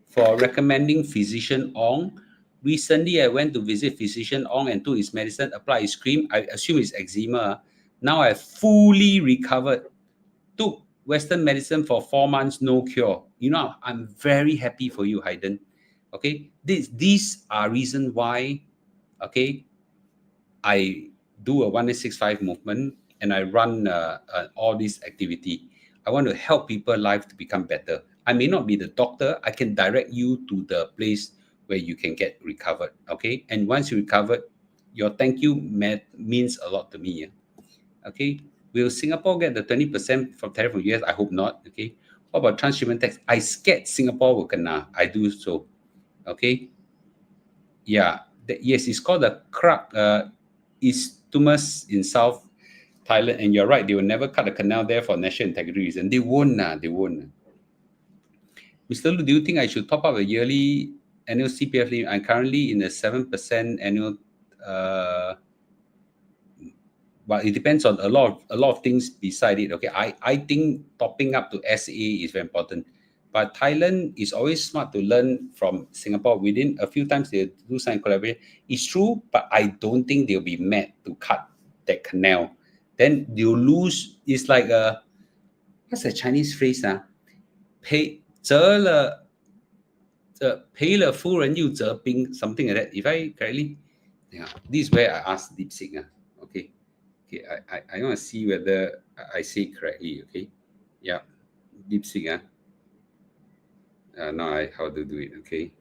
for recommending Physician Ong. Recently, I went to visit Physician Ong and took his medicine, applied his cream. I assume it's eczema. Now I fully recovered. Took Western medicine for 4 months, no cure. You know, I'm very happy for you, Hayden. Okay, these are reasons why, okay, I do a 1865 movement and I run all this activity. I want to help people life to become better. I may not be the doctor. I can direct you to the place where you can get recovered. Okay, and once you recovered, your thank you means a lot to me. Yeah? Okay. Will Singapore get the 20% from tariff from US? I hope not. Okay. What about transshipment tax? I scared Singapore will kena. I do so. Okay. Yeah. Yes, it's called the Krak Isthmus in South Thailand. And you're right, they will never cut a canal there for national integrity reason. They won't. They won't. Mr. Lu, do you think I should top up a yearly annual CPF limit? I'm currently in a 7% annual but it depends on a lot of things beside it. Okay, I think topping up to SA is very important. But Thailand is always smart to learn from Singapore. Within a few times they do sign collaboration. It's true, but I don't think they'll be mad to cut that canal. Then they'll lose. It's like what's the Chinese phrase? 赔了夫人又折兵 something like that. If I correctly, yeah, this is where I asked DeepSeek. Okay, I want to see whether I say it correctly. Okay, yeah, DeepSeek. Now how to do it? Okay,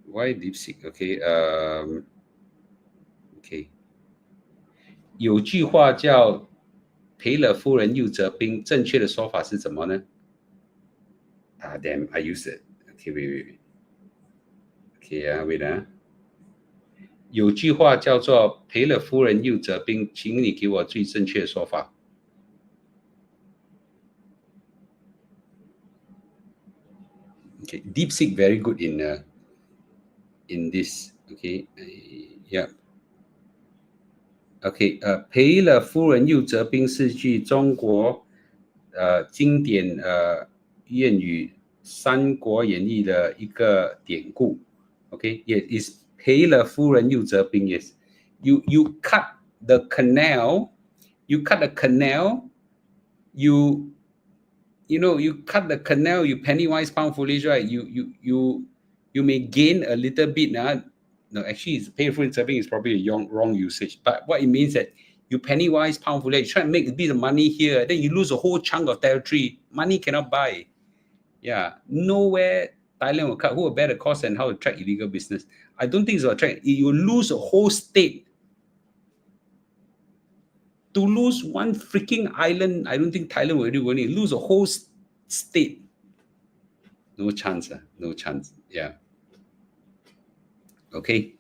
why DeepSeek? Okay, okay， 有句话叫赔了夫人又折兵，正确的说法是什么呢？Damn, I use it. Okay, wait. Okay, wait. 有句话叫做赔了夫人又折兵，请你给我最正确的说法。Okay, DeepSeek very good in this. Okay, yeah. Okay, 赔了夫人又折兵是句中国经典谚语《三国演义》的一个典故。Okay, it is 赔了夫人又折兵。Yes, you cut the canal, you cut the canal, you cut the canal, you penny wise pound foolish, right? You may gain a little bit. No, actually, it's pay for serving is probably a wrong usage. But what it means that you penny wise pound foolish, try and make a bit of money here, then you lose a whole chunk of territory. Money cannot buy. Yeah, nowhere Thailand will cut. Who will bear the cost and how to track illegal business? I don't think it's a track. You lose a whole state. To lose one freaking island, I don't think Thailand will really want it. Lose a whole state. No chance. No chance. Yeah. Okay.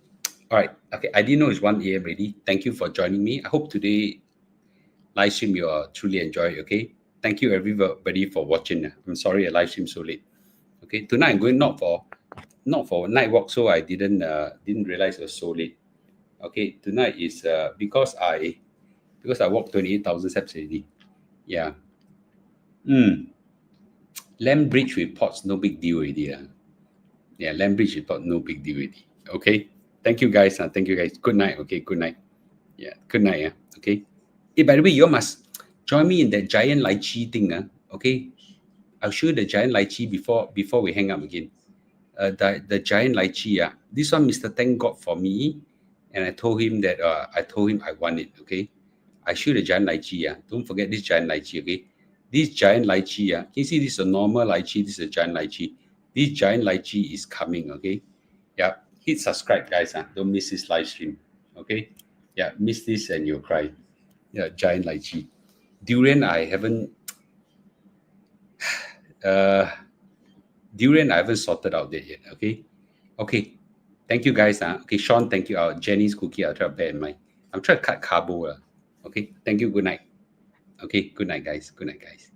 All right. Okay. I didn't know it's 1 a.m. already. Thank you for joining me. I hope today live stream you truly enjoy. Okay. Thank you everybody for watching. I'm sorry I live stream so late. Okay. Tonight I'm going not for night walk, so I didn't realize it was so late. Okay. Tonight is because I walked 28,000 steps already. Yeah. Land bridge reports, no big deal already. Yeah, land bridge report, no big deal already. Okay. Thank you guys. Thank you guys. Good night. Okay. Good night. Yeah. Good night. Okay. Hey, by the way, you must join me in that giant Litchi thing. Okay. I'll show you the giant Litchi before we hang up again. The giant Litchi. This one Mr. Tang got for me, and I told him that I want it. Okay. I show you the giant Litchi. Don't forget this giant Litchi. Okay. This giant Litchi. Can you see this is a normal Litchi? This is a giant Litchi. This giant Litchi is coming. Okay. Yeah. Hit subscribe, guys. Don't miss this live stream. Okay. Yeah. Miss this and you'll cry. Yeah. Giant Litchi. Durian, I haven't sorted out there yet. Okay. Okay. Thank you, guys. Okay. Sean, thank you. Jenny's cookie, I'll try to bear in mind. I'm trying to cut carbo. Okay. Thank you. Good night. Okay. Good night, guys. Good night, guys.